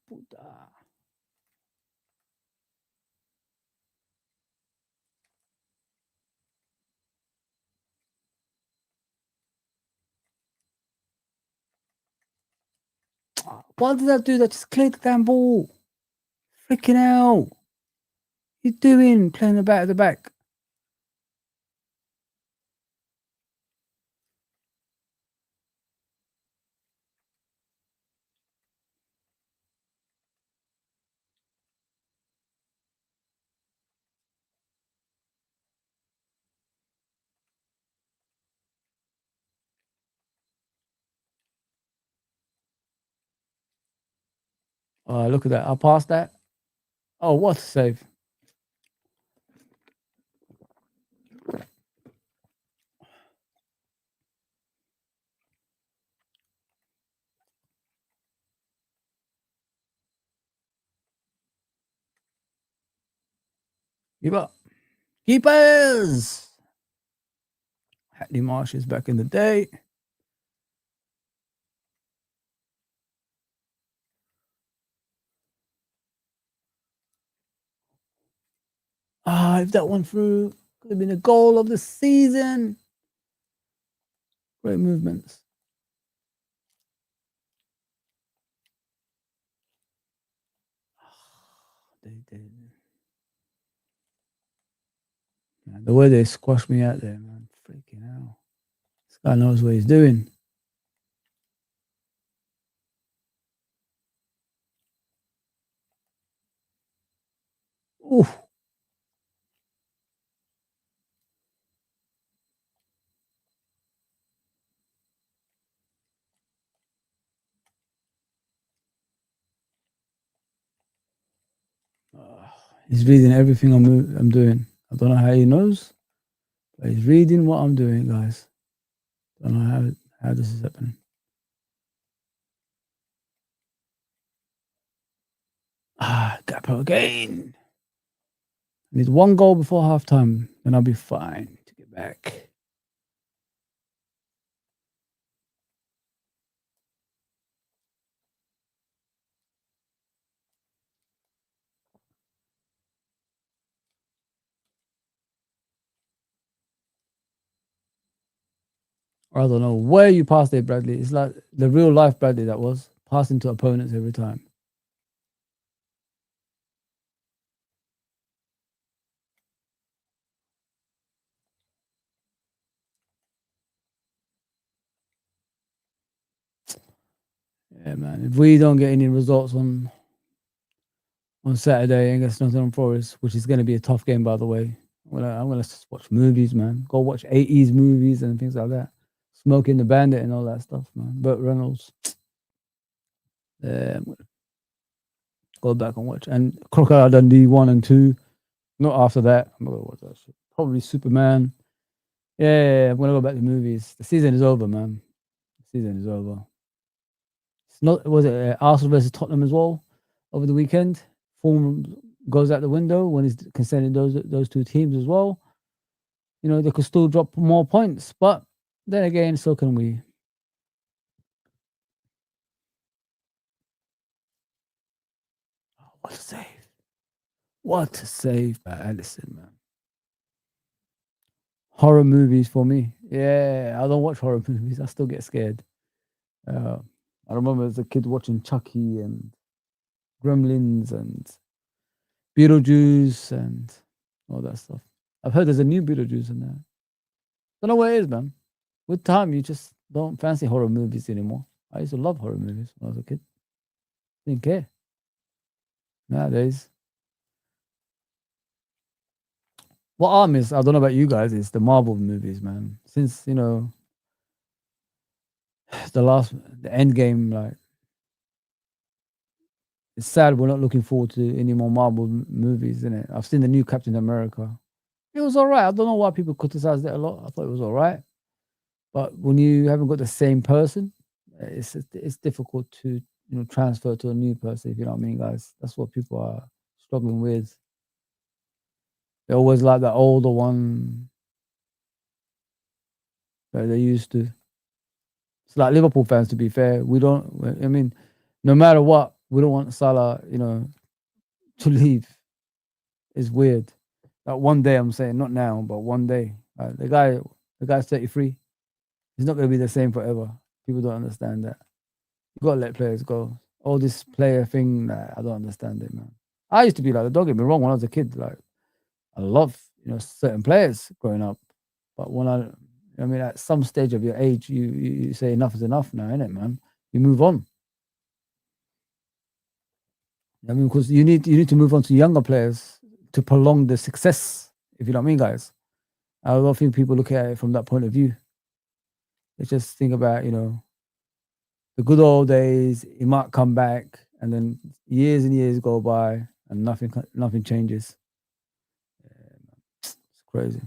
Puta. Why did I do that? Just clear the damn ball. Freaking hell. You doing playing the back at the back? Oh, look at that. I passed that. Oh, what a save. Keep up. Keepers! Hatley Marsh is back in the day. Ah, if that went through, could have been a goal of the season. Great movements. Man, the way they squashed me out there, man. Freaking hell. This guy knows what he's doing. Ooh. He's reading everything I'm doing. I don't know how he knows, but he's reading what I'm doing, guys. Don't know how this is happening. Gakpo again. I need one goal before halftime, and I'll be fine to get back. I don't know where you passed it, Bradley. It's like the real life Bradley that was passing to opponents every time. Yeah, man. If we don't get any results on Saturday against Nottingham Forest, which is going to be a tough game, by the way, I'm gonna just watch movies, man. Go watch 80s movies and things like that. Smoking the Bandit and all that stuff, man. Burt Reynolds. I'm gonna go back and watch. And Crocodile Dundee 1 and 2. Not after that. I'm gonna watch that shit. Probably Superman. Yeah, I'm gonna go back to movies. The season is over, man. The season is over. It's not. Was it Arsenal versus Tottenham as well over the weekend? Form goes out the window when he's concerning those two teams as well. You know they could still drop more points, but then again, so can we. What a save! What a save by Alisson, man. Horror movies for me. Yeah, I don't watch horror movies. I still get scared. Uh, I remember as a kid watching Chucky and Gremlins and Beetlejuice and all that stuff. I've heard there's a new Beetlejuice in there. Don't know where it is, man. With time, you just don't fancy horror movies anymore. I used to love horror movies when I was a kid. Didn't care. Nowadays, what I miss, I don't know about you guys, is the Marvel movies, man. Since the end game, like it's sad we're not looking forward to any more Marvel movies, isn't it? I've seen the new Captain America. It was all right. I don't know why people criticized it a lot. I thought it was all right. But when you haven't got the same person, it's difficult to transfer to a new person. If you know what I mean, guys. That's what people are struggling with. They always like the older one that they used to. It's like Liverpool fans. To be fair, we don't. I mean, no matter what, we don't want Salah, to leave. It's weird. Like one day, I'm saying not now, but one day, the guy's 33. He's not going to be the same forever. People don't understand that. You got to let players go. All this player thing, I don't understand it, man. I used to be like, don't get me wrong, when I was a kid, like I love, certain players growing up, but I mean, at some stage of your age, you say enough is enough now, innit, man? You move on. I mean, because you need to move on to younger players to prolong the success, if you know what I mean, guys. I don't think people look at it from that point of view. They just think about, the good old days. He might come back, and then years and years go by, and nothing changes. It's crazy.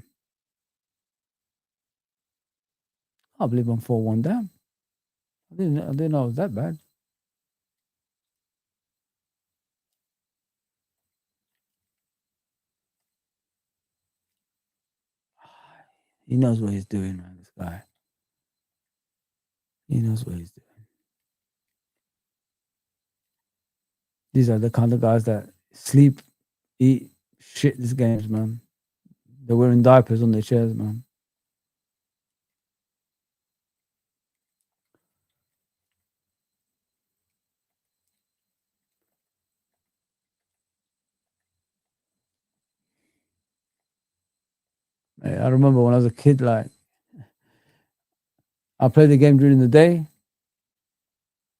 I believe I'm 4-1 down. I didn't know it was that bad. He knows what he's doing, man. This guy. He knows what he's doing. These are the kind of guys that sleep, eat, shit these games, man. They're wearing diapers on their chairs, man. I remember when I was a kid, like I played the game during the day,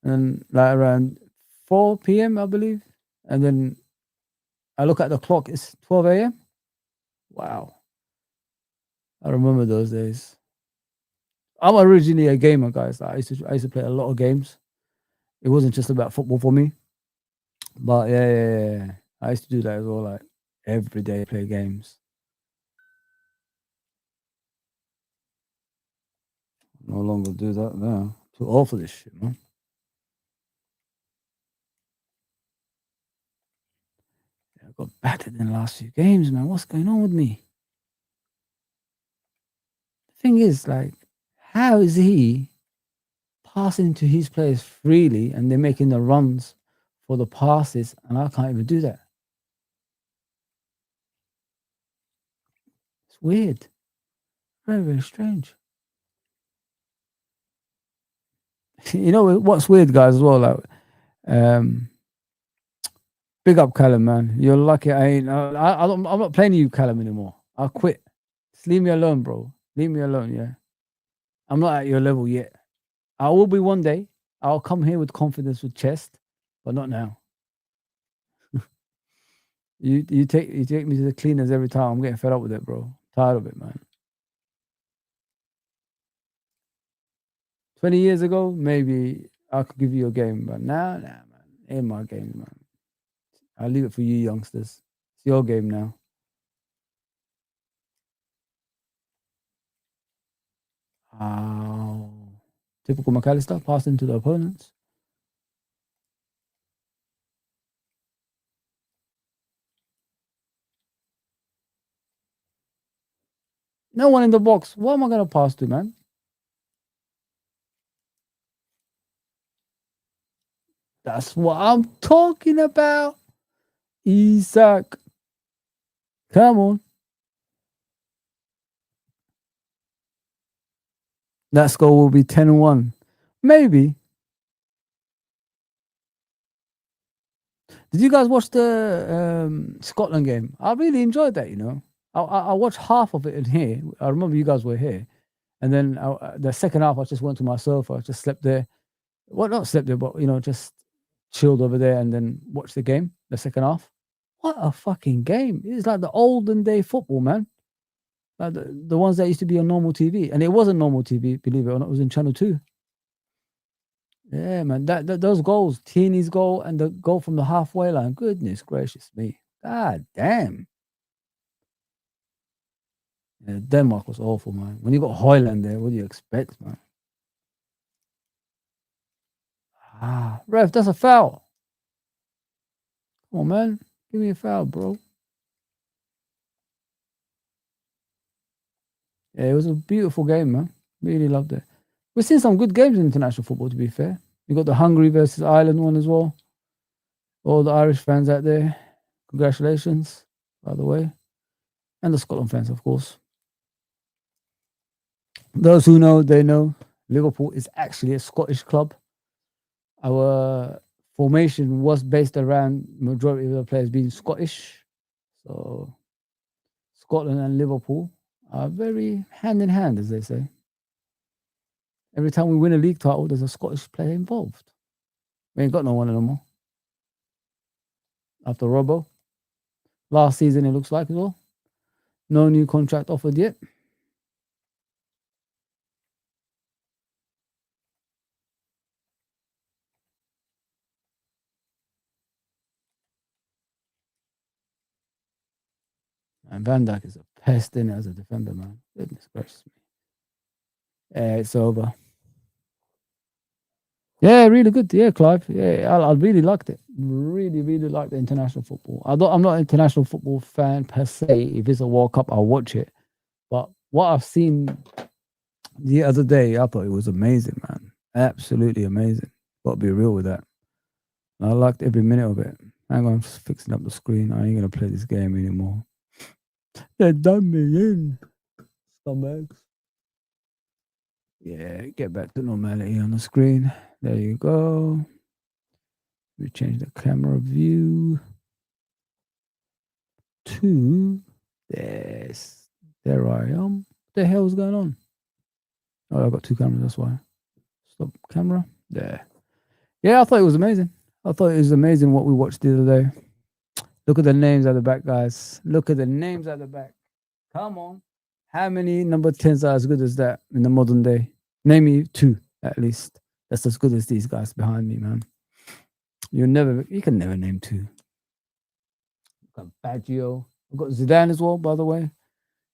and like around 4 p.m., I believe, and then I look at the clock, it's 12 a.m. Wow, I remember those days. I'm originally a gamer, guys. I used to play a lot of games. It wasn't just about football for me, but yeah. I used to do that as well, like every day play games. No longer do that now. Too old for this shit, man. I got battered in the last few games, man. What's going on with me? The thing is, like, how is he passing to his players freely and they're making the runs for the passes, and I can't even do that? It's weird. Very, very strange. You know what's weird, guys, as well? Like, um, big up Callum, man. You're lucky I ain't. I'm not playing you, Callum, anymore. I quit. Just leave me alone, bro. Leave me alone, yeah. I'm not at your level yet. I will be one day. I'll come here with confidence, with chest, but not now. You take me to the cleaners every time. I'm getting fed up with it, bro. Tired of it, man. 20 years ago, maybe I could give you a game, but now, nah, man. Ain't my game, man. I'll leave it for you youngsters. It's your game now. Oh, typical McAllister passing to the opponents. No one in the box. What am I gonna pass to, man? That's what I'm talking about. Isaac. Come on. That score will be 10-1. Maybe. Did you guys watch the Scotland game? I really enjoyed that, I watched half of it in here. I remember you guys were here. And then the second half, I just went to my sofa. I just slept there. Well, not slept there, but, just chilled over there and then watched the game, the second half. What a fucking game. It's like the olden day football, man. Like the ones that used to be on normal TV. And it wasn't normal TV, believe it or not. It was in Channel 2. Yeah, man. That those goals, Teeny's goal and the goal from the halfway line. Goodness gracious me. God damn. Yeah, Denmark was awful, man. When you got Hoyland there, what do you expect, man? Ref, that's a foul. Come on, man. Give me a foul, bro. Yeah, it was a beautiful game, man. Really loved it. We've seen some good games in international football, to be fair. You got the Hungary versus Ireland one as well. All the Irish fans out there, congratulations, by the way. And the Scotland fans, of course. Those who know, they know. Liverpool is actually a Scottish club. Our formation was based around majority of the players being Scottish. So Scotland and Liverpool are very hand in hand, as they say. Every time we win a league title, there's a Scottish player involved. We ain't got no one anymore. After Robbo, last season it looks like as well. No new contract offered yet. And Van Dijk is a pest in it as a defender, man. Goodness gracious me. It's over. Yeah, really good. Yeah, Clive. Yeah, I really liked it. Really, really liked the international football. I'm not an international football fan per se. If it's a World Cup, I'll watch it. But what I've seen the other day, I thought it was amazing, man. Absolutely amazing. Got to be real with that. I liked every minute of it. Hang on, I'm just fixing up the screen. I ain't gonna play this game anymore. They done me in, scumbags. Yeah, get back to normality on the screen. There you go. We change the camera view to this. There I am. What the hell's going on? Oh, I've got two cameras, that's why. Stop camera. There. Yeah, I thought it was amazing. I thought it was amazing what we watched the other day. Look at the names at the back, guys. Look at the names at the back. Come on. How many number 10s are as good as that in the modern day? Name me two, at least. That's as good as these guys behind me, man. You can never name two. Got Baggio. I've got Zidane as well, by the way.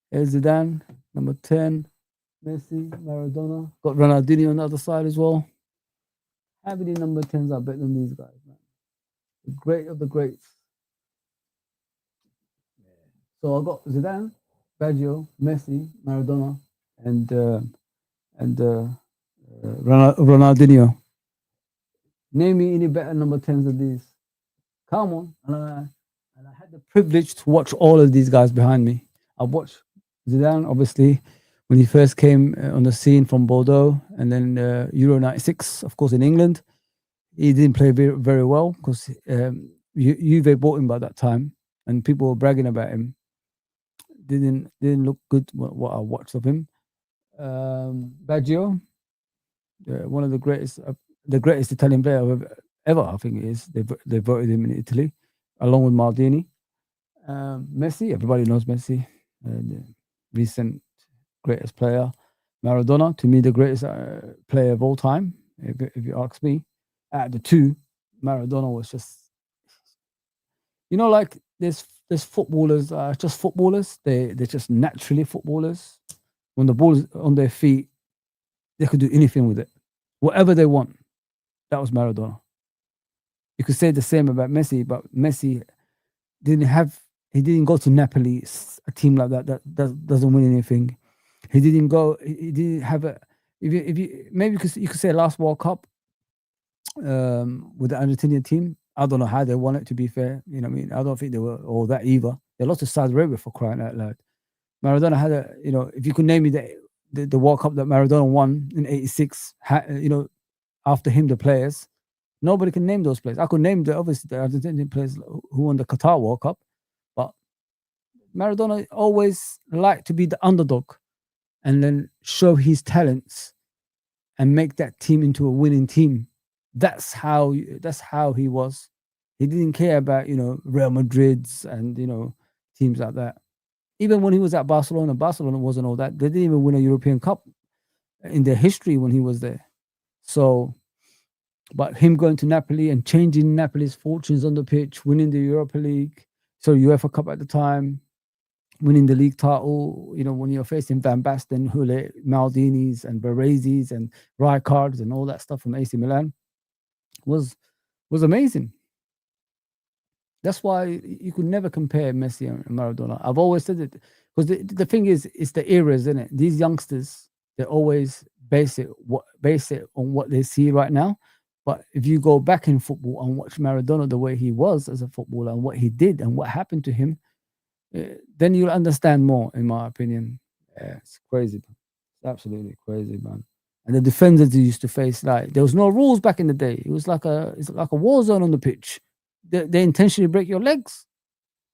Here's Zidane, number 10. Messi, Maradona. Got Ronaldinho on the other side as well. How many number 10s are better than these guys, man? The great of the greats. So I got Zidane, Baggio, Messi, Maradona, and Ronaldinho. Name me any better number 10s than these. Come on. And I had the privilege to watch all of these guys behind me. I watched Zidane, obviously, when he first came on the scene from Bordeaux, and then Euro 96, of course, in England. He didn't play very, very well because Juve bought him by that time, and people were bragging about him. Didn't look good what I watched of him. Baggio, one of the greatest Italian player ever, I think it is. They voted him in Italy, along with Maldini. Messi, everybody knows Messi, the recent greatest player. Maradona, to me, the greatest player of all time, if you ask me. At the two, Maradona was just, like there's footballers, just footballers. They're just naturally footballers. When the ball's on their feet, they could do anything with it, whatever they want. That was Maradona. You could say the same about Messi, but Messi he didn't go to Napoli, a team like that doesn't win anything. He didn't have a, if you maybe you could say last World Cup with the Argentinian team. I don't know how they won it, to be fair. You know what I mean? I don't think they were all that either. They lost to Saudi Arabia, for crying out loud. Maradona had if you could name me the World Cup that Maradona won in '86, after him, the players, nobody can name those players. I could name obviously the Argentinian players who won the Qatar World Cup, but Maradona always liked to be the underdog and then show his talents and make that team into a winning team. That's how he was. He didn't care about Real Madrid's and teams like that. Even when he was at Barcelona wasn't all that. They didn't even win a European Cup in their history when he was there. So, but him going to Napoli and changing Napoli's fortunes on the pitch, winning the Europa League, so UEFA Cup at the time, winning the league title, when you're facing Van Basten, Hule, Maldini's and Baresi's and Rijkaard's and all that stuff from AC Milan, was amazing. That's why you could never compare Messi and Maradona. I've always said it, because the thing is, it's the eras, isn't it? These youngsters, they always base it on what they see right now. But if you go back in football and watch Maradona the way he was as a footballer and what he did and what happened to him, then you'll understand more, in my opinion. Yeah, it's crazy. It's absolutely crazy, man. And the defenders he used to face, like, there was no rules back in the day. It's like a war zone on the pitch. They intentionally break your legs.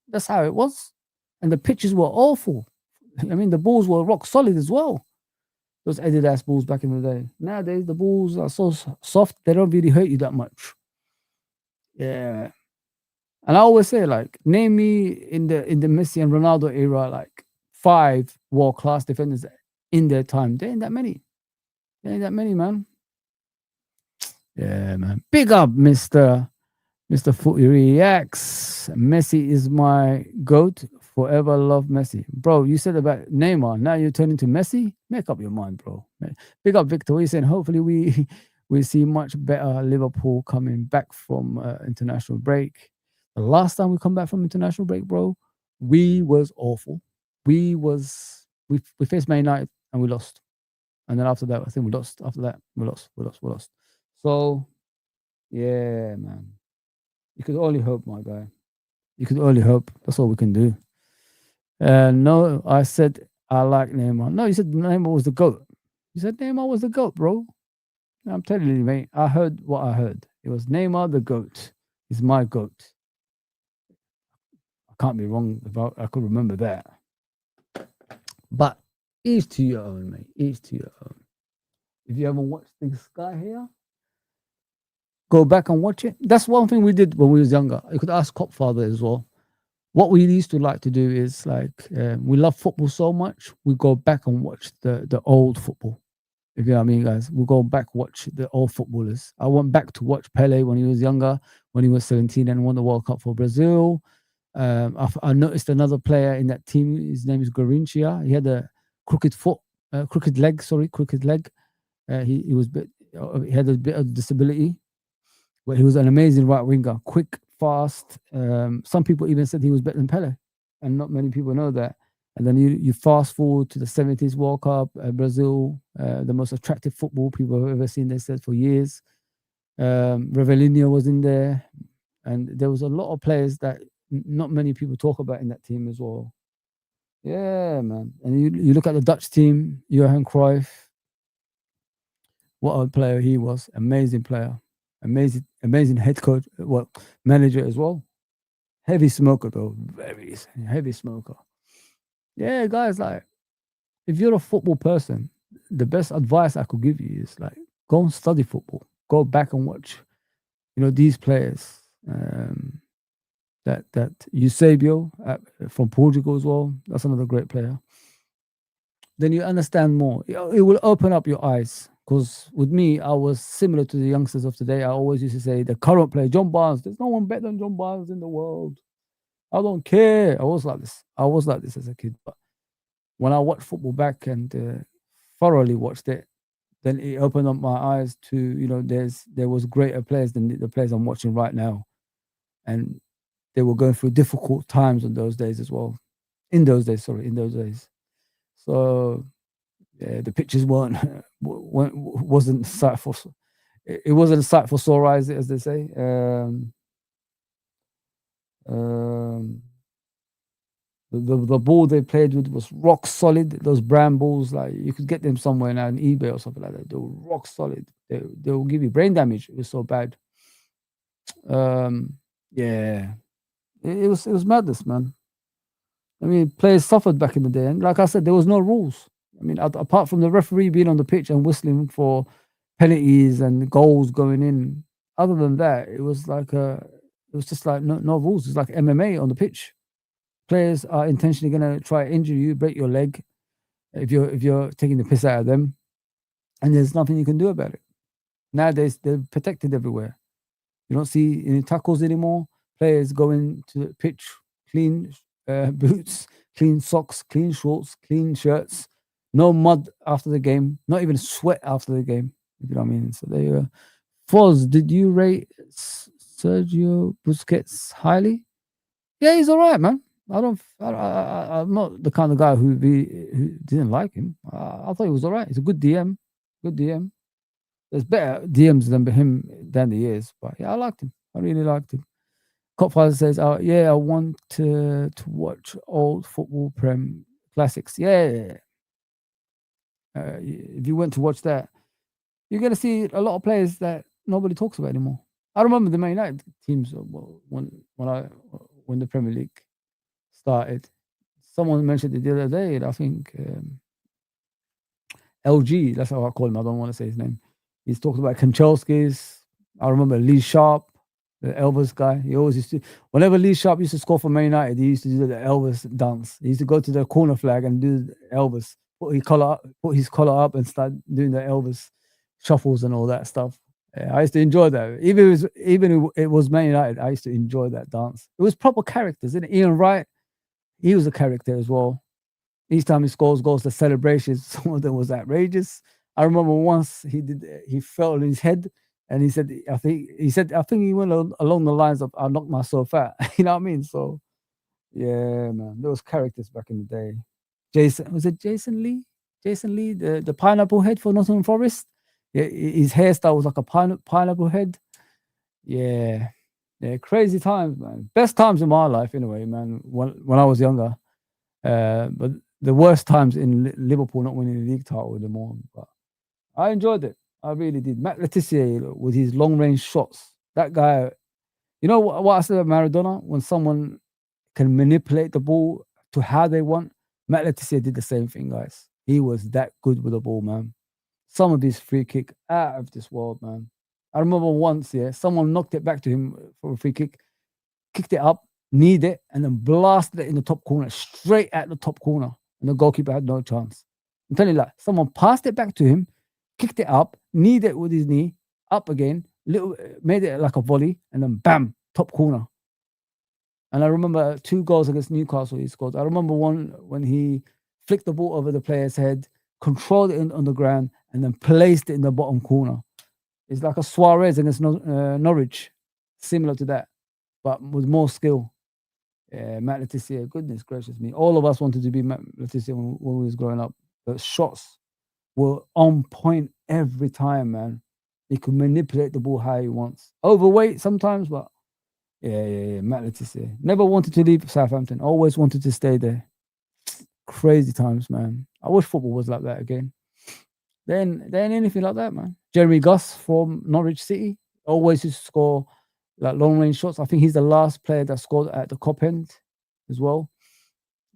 That's how it was. and the pitches were awful. I mean, the balls were rock solid as well. Those Adidas balls back in the day. Nowadays, the balls are so soft; they don't really hurt you that much. Yeah, and I always say, like, name me in the Messi and Ronaldo era, like 5 world class defenders in their time. There ain't that many. There ain't that many, man. Yeah, man. Big up, Mr. Footy Reacts. Messi is my goat. Forever love Messi. Bro, you said about Neymar. Now you're turning to Messi? Make up your mind, bro. Big up, Victor. What you saying? Hopefully we see much better Liverpool coming back from international break. The last time we come back from international break, bro, we was awful. We faced Man United and we lost. And then after that, I think we lost. After that, we lost. So, yeah, man. You could only hope, my guy. You could only hope. That's all we can do. No, I said I like Neymar. No, you said Neymar was the GOAT. You said Neymar was the GOAT, bro. I'm telling you, mate. I heard what I heard. It was Neymar the GOAT. He's my GOAT. I can't be wrong if I could remember that. But each to your own, mate. Each to your own. If you haven't watched this guy here, go back and watch it. That's one thing we did when we was younger. You could ask Copfather as well. What we used to like to do is like we love football so much, we go back and watch the old football. If you know what I mean, guys, we'll go back watch the old footballers. I went back to watch Pele when he was younger, when he was 17 and won the World Cup for Brazil. I noticed another player in that team. His name is Garrincha. He had a crooked leg. He had a bit of disability, but he was an amazing right winger, quick, fast. Some people even said he was better than Pele, and not many people know that. And then you fast forward to the 70s World Cup, Brazil, the most attractive football people have ever seen, they said, for years. Rivellino was in there, and there was a lot of players that not many people talk about in that team as well. Yeah, man. And you look at the Dutch team, Johan Cruyff, what a player he was. Amazing player. Amazing head coach, manager as well. Heavy smoker though, very heavy smoker. Yeah, guys, like if you're a football person, the best advice I could give you is like go and study football. Go back and watch, these players. That Eusebio from Portugal as well. That's another great player. Then you understand more. It will open up your eyes. Because with me, I was similar to the youngsters of today. I always used to say, the current player, John Barnes, there's no one better than John Barnes in the world. I don't care. I was like this as a kid. But when I watched football back and thoroughly watched it, then it opened up my eyes to, there was greater players than the players I'm watching right now. And they were going through difficult times in those days as well. In those days. So yeah, the pictures wasn't sight for it wasn't a sight for sore eyes, as they say. The ball they played with was rock solid. Those brand balls, like you could get them somewhere now on eBay or something like that. They were rock solid. They will give you brain damage. It was so bad. Yeah, it was madness, man. I mean, players suffered back in the day, and like I said, there was no rules. I mean, apart from the referee being on the pitch and whistling for penalties and goals going in, other than that, it was just like no rules. It's like MMA on the pitch. Players are intentionally going to try to injure you, break your leg, if you're taking the piss out of them, and there's nothing you can do about it. Nowadays, they're protected everywhere. You don't see any tackles anymore. Players going to the pitch, clean boots, clean socks, clean shorts, clean shirts. No mud after the game, not even sweat after the game. If you know what I mean. So there you go. Foz, did you rate Sergio Busquets highly? Yeah, he's all right, man. I'm not the kind of guy who didn't like him. I thought he was all right. He's a good DM. Good DM. There's better DMs than him than he is. But yeah, I liked him. I really liked him. Copfather says, yeah, I want to watch old football Prem classics. Yeah. If you went to watch that, you're going to see a lot of players that nobody talks about anymore. I remember the Man United teams when the Premier League started. Someone mentioned it the other day. I think LG. That's how I call him. I don't want to say his name. He's talked about Kanchelskis. I remember Lee Sharp, the Elvis guy. He always used to. Whenever Lee Sharp used to score for Man United, he used to do the Elvis dance. He used to go to the corner flag and do Elvis. Put his collar up, and start doing the Elvis shuffles and all that stuff. Yeah, I used to enjoy that. Even if it was Man United, I used to enjoy that dance. It was proper characters, isn't it? Ian Wright, he was a character as well. Each time he scores goals, the celebrations, some of them was outrageous. I remember once he fell on his head and he said, I think he went along the lines of, I knocked myself out. You know what I mean? So yeah, man, those characters back in the day. Was it Jason Lee? Jason Lee, the pineapple head for Nottingham Forest. Yeah, his hairstyle was like a pineapple head. Yeah, yeah, crazy times, man. Best times in my life, anyway, man. When I was younger, but the worst times in Liverpool not winning the league title anymore. But I enjoyed it. I really did. Matt Letizia with his long range shots. That guy, you know what I said about Maradona? When someone can manipulate the ball to how they want, Matt Letizia did the same thing, guys. He was that good with the ball, man. Some of his free kick out of this world, man. I remember once, yeah, someone knocked it back to him for a free kick, kicked it up, kneed it, and then blasted it in the top corner, straight at the top corner. And the goalkeeper had no chance. I'm telling you that. Someone passed it back to him, kicked it up, kneed it with his knee, up again, made it like a volley, and then bam, top corner. And I remember 2 goals against Newcastle he scored. I remember one when he flicked the ball over the player's head, controlled it on the ground, and then placed it in the bottom corner. It's like a Suarez against Norwich, similar to that, but with more skill. Yeah, Matt Letizia, goodness gracious me. All of us wanted to be Matt Letizia when we was growing up. The shots were on point every time, man. He could manipulate the ball how he wants. Overweight sometimes, but yeah. Matt Letizia. Never wanted to leave Southampton. Always wanted to stay there. Crazy times, man. I wish football was like that again. Then anything like that, man. Jeremy Gus from Norwich City always used to score like long range shots. I think he's the last player that scored at the Cop End as well.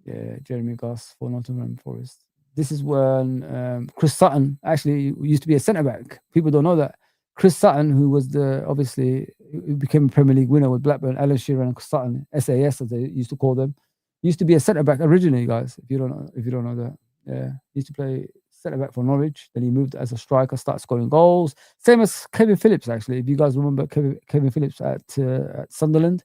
Yeah, Jeremy Gus for Nottingham Forest. This is when Chris Sutton actually used to be a centre back. People don't know that. Chris Sutton, who was who became a Premier League winner with Blackburn, Alan Shearer and Chris Sutton, SAS as they used to call them, used to be a centre back originally, guys. If you don't know that, yeah, he used to play centre back for Norwich. Then he moved as a striker, started scoring goals. Same as Kevin Phillips, actually. If you guys remember Kevin Phillips at Sunderland,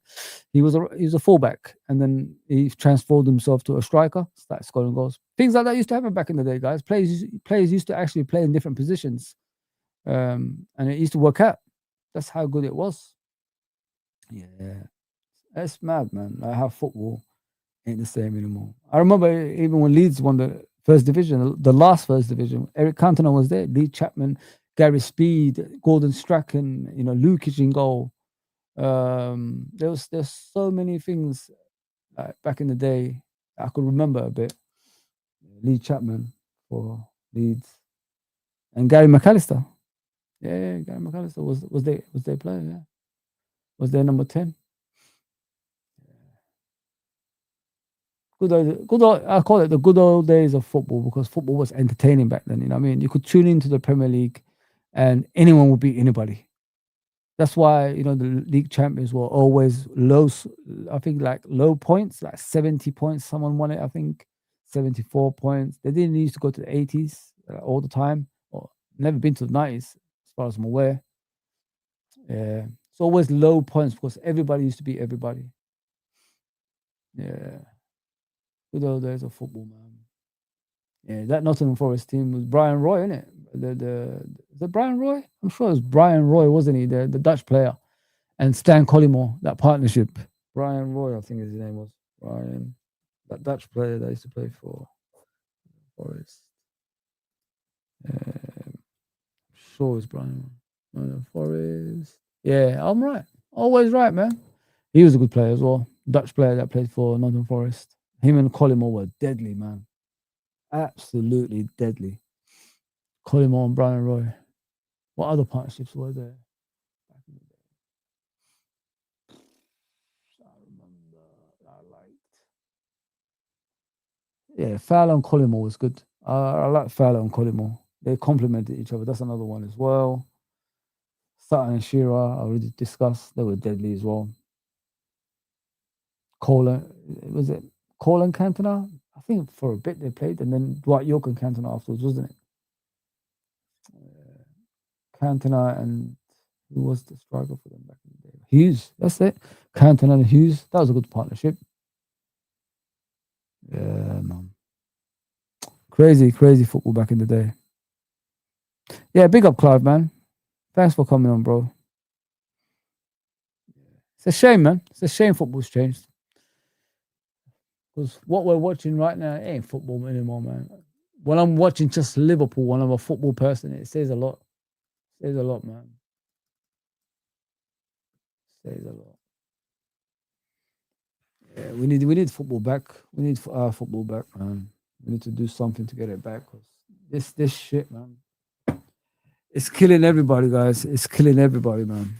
he was a fullback, and then he transformed himself to a striker, started scoring goals. Things like that used to happen back in the day, guys. Players used to actually play in different positions, and it used to work out. That's how good it was. Yeah, that's mad, man. Like how football ain't the same anymore. I remember even when Leeds won the first division, the last first division, Eric Cantona was there, Lee Chapman, Gary Speed, Gordon Strachan, Lukic in goal. There's so many things back in the day I could remember a bit. Lee Chapman for Leeds and Gary McAllister. Yeah, Gary McAllister was their player. Yeah, was their number 10. I call it the good old days of football because football was entertaining back then. You know what I mean? You could tune into the Premier League, and anyone would beat anybody. That's why the league champions were always low. I think like low points, like 70 points. Someone won it. I think 74 points. They didn't used to go to the 80s all the time, or never been to the 90s, as far as I'm aware. Yeah, it's always low points because everybody used to beat everybody. Yeah, good old days of football, man. Yeah, that Nottingham Forest team was Brian Roy, isn't it? The Brian Roy? I'm sure it was Brian Roy, wasn't he? The Dutch player. And Stan Collymore, that partnership. Brian Roy, I think his name was. Brian. That Dutch player that used to play for Forest. Sure it's Brian. Forest. Yeah, I'm right. Always right, man. He was a good player as well. Dutch player that played for Nottingham Forest. Him and Collymore were deadly, man. Absolutely deadly. Collymore and Brian Roy. What other partnerships were there? Back in the day? I remember I liked. Yeah, Fowler and Collymore was good. I like Fowler and Collymore. They complemented each other. That's another one as well. Sutton and Shearer, I already discussed. They were deadly as well. Cole, was it Cole and Cantona? I think for a bit they played, and then Dwight York and Cantona afterwards, wasn't it? Cantona and who was the striker for them back in the day? Hughes, that's it. Cantona and Hughes. That was a good partnership. Yeah, man. Crazy, crazy football back in the day. Yeah, big up Clive, man. Thanks for coming on, bro. It's a shame, man. It's a shame football's changed. Because what we're watching right now ain't football anymore, man. When I'm watching just Liverpool, when I'm a football person, it says a lot. It says a lot, man. It says a lot. Yeah, we need football back. We need football back, man. We need to do something to get it back. Cause this shit, man, it's killing everybody, guys. It's killing everybody, man.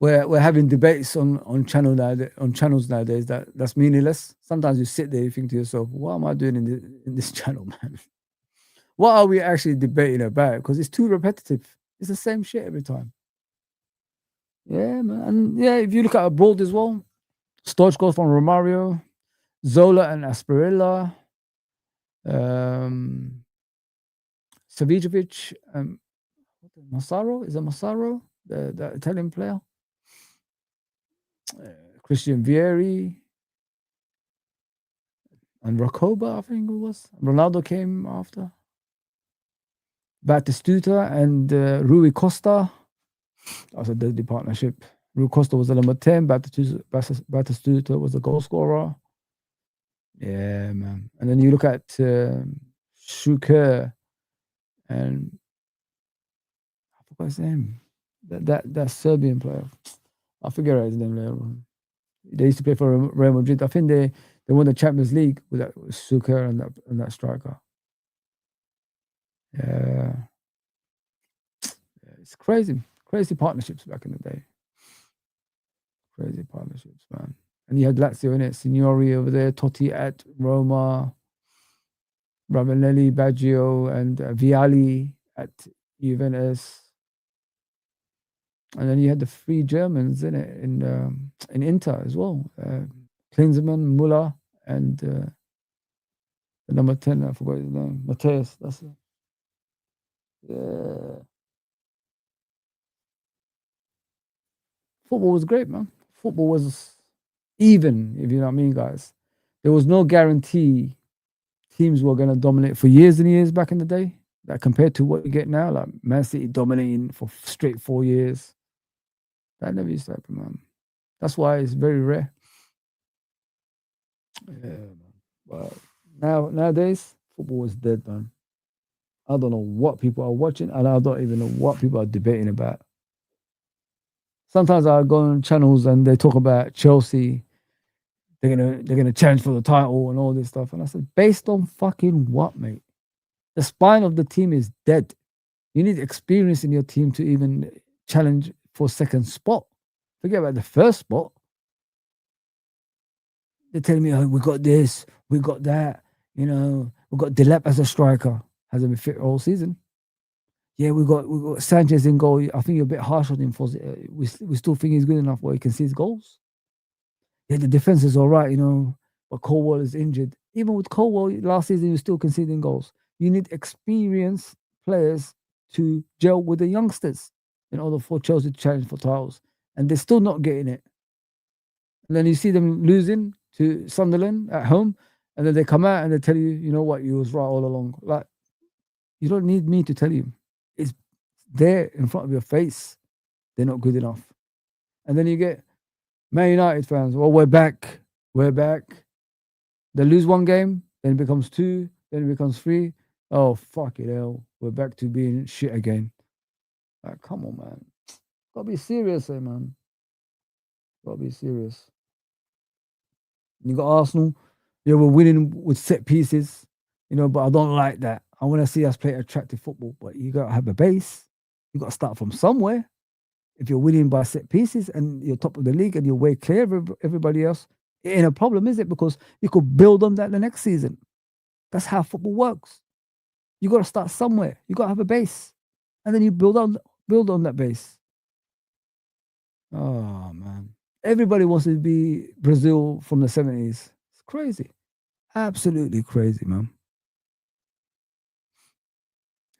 We're having debates on channels nowadays that's meaningless. Sometimes you sit there, you think to yourself, "What am I doing in this channel, man? What are we actually debating about?" Because it's too repetitive. It's the same shit every time. Yeah, man. And yeah, if you look at abroad as well, Stoichkov from Romario, Zola and Asperilla, um, Savicevic, Massaro. Is it Massaro, the Italian player? Christian Vieri and Rakoba, I think it was. Ronaldo came after. Batistuta and Rui Costa. That was a deadly partnership. Rui Costa was the number 10. Batistuta was the goal scorer. Yeah, man. And then you look at Shuker and I forgot his name. That Serbian player. I forget his name later on. They used to play for Real Madrid. I think they won the Champions League with that Suker and that striker. Yeah. It's crazy. Crazy partnerships back in the day. Crazy partnerships, man. And you had Lazio in it, Signori over there, Totti at Roma, Ravanelli, Baggio, and Vialli at Juventus. And then you had the three Germans in it in Inter as well. Klinsmann, Muller, and the number 10, I forgot his name. Mateus, that's it. Yeah. Football was great, man. Football was even, if you know what I mean, guys. There was no guarantee teams were going to dominate for years and years back in the day. Like compared to what you get now, like Man City dominating for straight 4 years. That never used to happen, man. That's why it's very rare. Yeah, man. But nowadays, football is dead, man. I don't know what people are watching, and I don't even know what people are debating about. Sometimes I go on channels and they talk about Chelsea. They're gonna challenge for the title and all this stuff. And I said, based on fucking what, mate? The spine of the team is dead. You need experience in your team to even challenge for second spot. Forget about the first spot. They're telling me, oh, we got this, we got that. You know, we got Delep as a striker. Hasn't been fit all season. Yeah, we got Sanchez in goal. I think you're a bit harsh on him for we still think he's good enough where he can see his goals. Yeah, the defense is all right, you know, but Colwell is injured. Even with Colwell last season, you're still conceding goals. You need experienced players to gel with the youngsters in order for Chelsea to challenge for titles, and they're still not getting it. And then you see them losing to Sunderland at home, and then they come out and they tell you, you know what, you was right all along. Like, you don't need me to tell you. It's there in front of your face. They're not good enough. And then you get Man United fans. Well, we're back. We're back. They lose one game, then it becomes two, then it becomes three. Oh, fuck it, hell. We're back to being shit again. Like, come on, man. Gotta be serious, man. Gotta be serious. You got Arsenal. Yeah, we're winning with set pieces, you know, but I don't like that. I want to see us play attractive football, but you got to have a base. You got to start from somewhere. If you're winning by set pieces and you're top of the league and you're way clear of everybody else, It ain't a problem, is it? Because you could build on that the next season. That's how football works. You got to start somewhere. You got to have a base, and then you build on that base. Oh man, everybody wants to be Brazil from the 70s. It's crazy, absolutely crazy, man.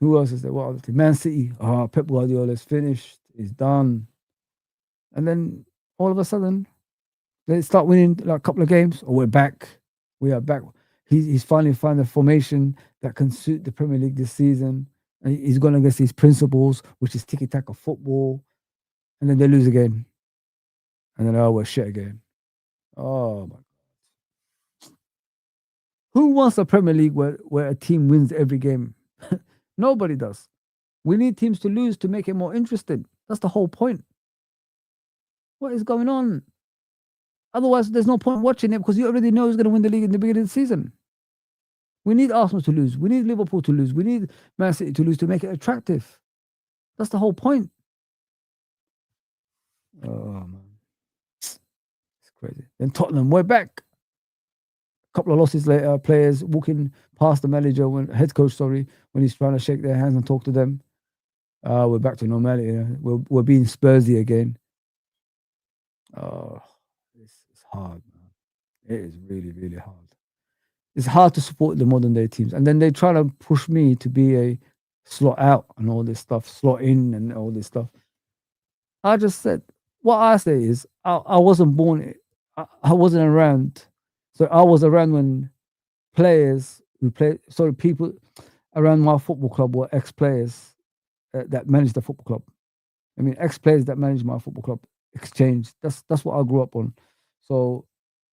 Who else is there? What other team? Man City. Oh, Pep Guardiola's finished. He's done. And then all of a sudden, they start winning like a couple of games. Oh, we're back. We are back. He's finally found a formation that can suit the Premier League this season. And he's gone against his principles, which is tiki-taka football. And then they lose again. And then, oh, we're shit again. Oh, my. Who wants a Premier League where a team wins every game? Nobody does. We need teams to lose to make it more interesting. That's the whole point. What is going on? Otherwise, there's no point watching it because you already know who's going to win the league in the beginning of the season. We need Arsenal to lose. We need Liverpool to lose. We need Man City to lose to make it attractive. That's the whole point. Oh, man. It's crazy. Then Tottenham, we're back. A couple of losses later, players walking past the manager, head coach, when he's trying to shake their hands and talk to them. We're back to normality. We're being Spursy again. Oh, it's hard, man. It is really, really hard. It's hard to support the modern day teams. And then they try to push me to be a slot out and all this stuff, slot in and all this stuff. I just said, what I say is, I wasn't born, I wasn't around. So I was around when players who played, people around my football club were ex-players that managed the football club. I mean, ex-players that managed my football club exchanged. That's what I grew up on. So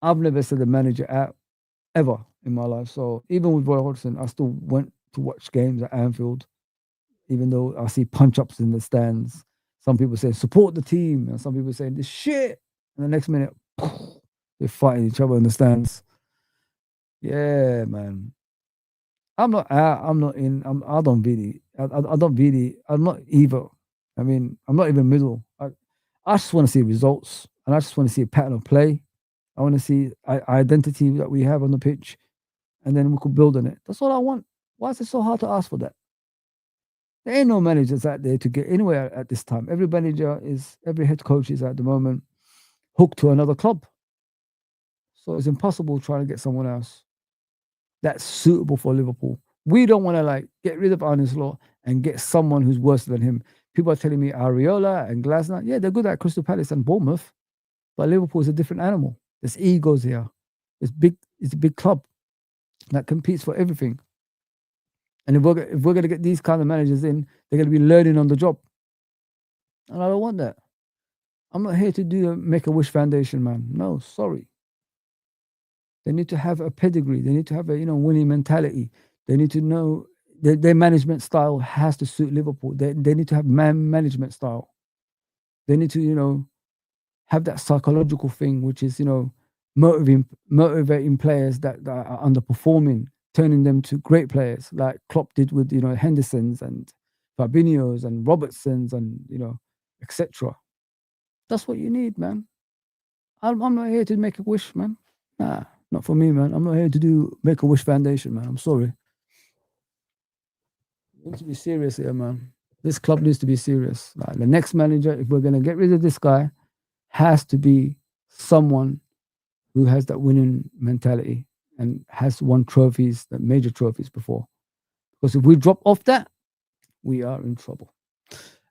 I've never said a manager out ever in my life. So even with Roy Hodgson, I still went to watch games at Anfield, even though I see punch-ups in the stands. Some people say support the team, and some people say this shit. And the next minute, they're fighting each other in the stands. Yeah, man. I'm not out. I'm not in. I don't really. I don't really. I'm not either. I mean, I'm not even middle. I just want to see results, and I just want to see a pattern of play. I want to see identity that we have on the pitch, and then we could build on it. That's all I want. Why is it so hard to ask for that? There ain't no managers out there to get anywhere at this time. Every head coach is at the moment hooked to another club. So it's impossible trying to get someone else that's suitable for Liverpool. We don't want to get rid of Arne Slot and get someone who's worse than him. People are telling me Areola and Glasner, yeah, they're good at Crystal Palace and Bournemouth, but Liverpool is a different animal. There's egos here. It's a big club that competes for everything. And if we're going to get these kind of managers in, they're going to be learning on the job. And I don't want that. I'm not here to do a Make-A-Wish Foundation, man. No, sorry. They need to have a pedigree. They need to have a winning mentality. They need to know their management style has to suit Liverpool. They need to have management style. They need to have that psychological thing, which is motivating players that are underperforming, turning them to great players, like Klopp did with Hendersons and Fabinho's and Robertsons and etc. That's what you need, man. I'm not here to make a wish, man. Nah, not for me, man. I'm not here to do Make-A-Wish Foundation, man. I'm sorry. We need to be serious here, man. This club needs to be serious. Like the next manager, if we're gonna get rid of this guy, has to be someone who has that winning mentality and has won trophies, that major trophies before. Because if we drop off that, we are in trouble.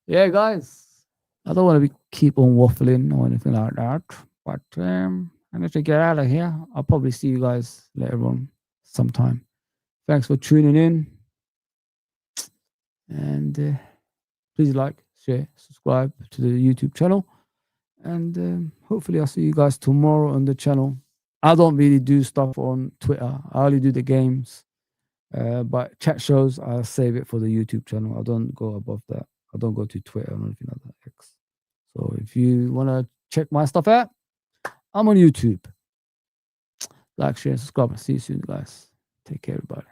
Yeah, guys. I don't want to keep on waffling or anything like that, but I need to get out of here. I'll probably see you guys later on sometime. Thanks for tuning in. And please like, share, subscribe to the YouTube channel. And hopefully I'll see you guys tomorrow on the channel. I don't really do stuff on Twitter. I only do the games. But chat shows, I'll save it for the YouTube channel. I don't go above that. I don't go to Twitter or anything like that. X. So if you want to check my stuff out, I'm on YouTube. Like, share, subscribe. See you soon, guys. Take care, everybody.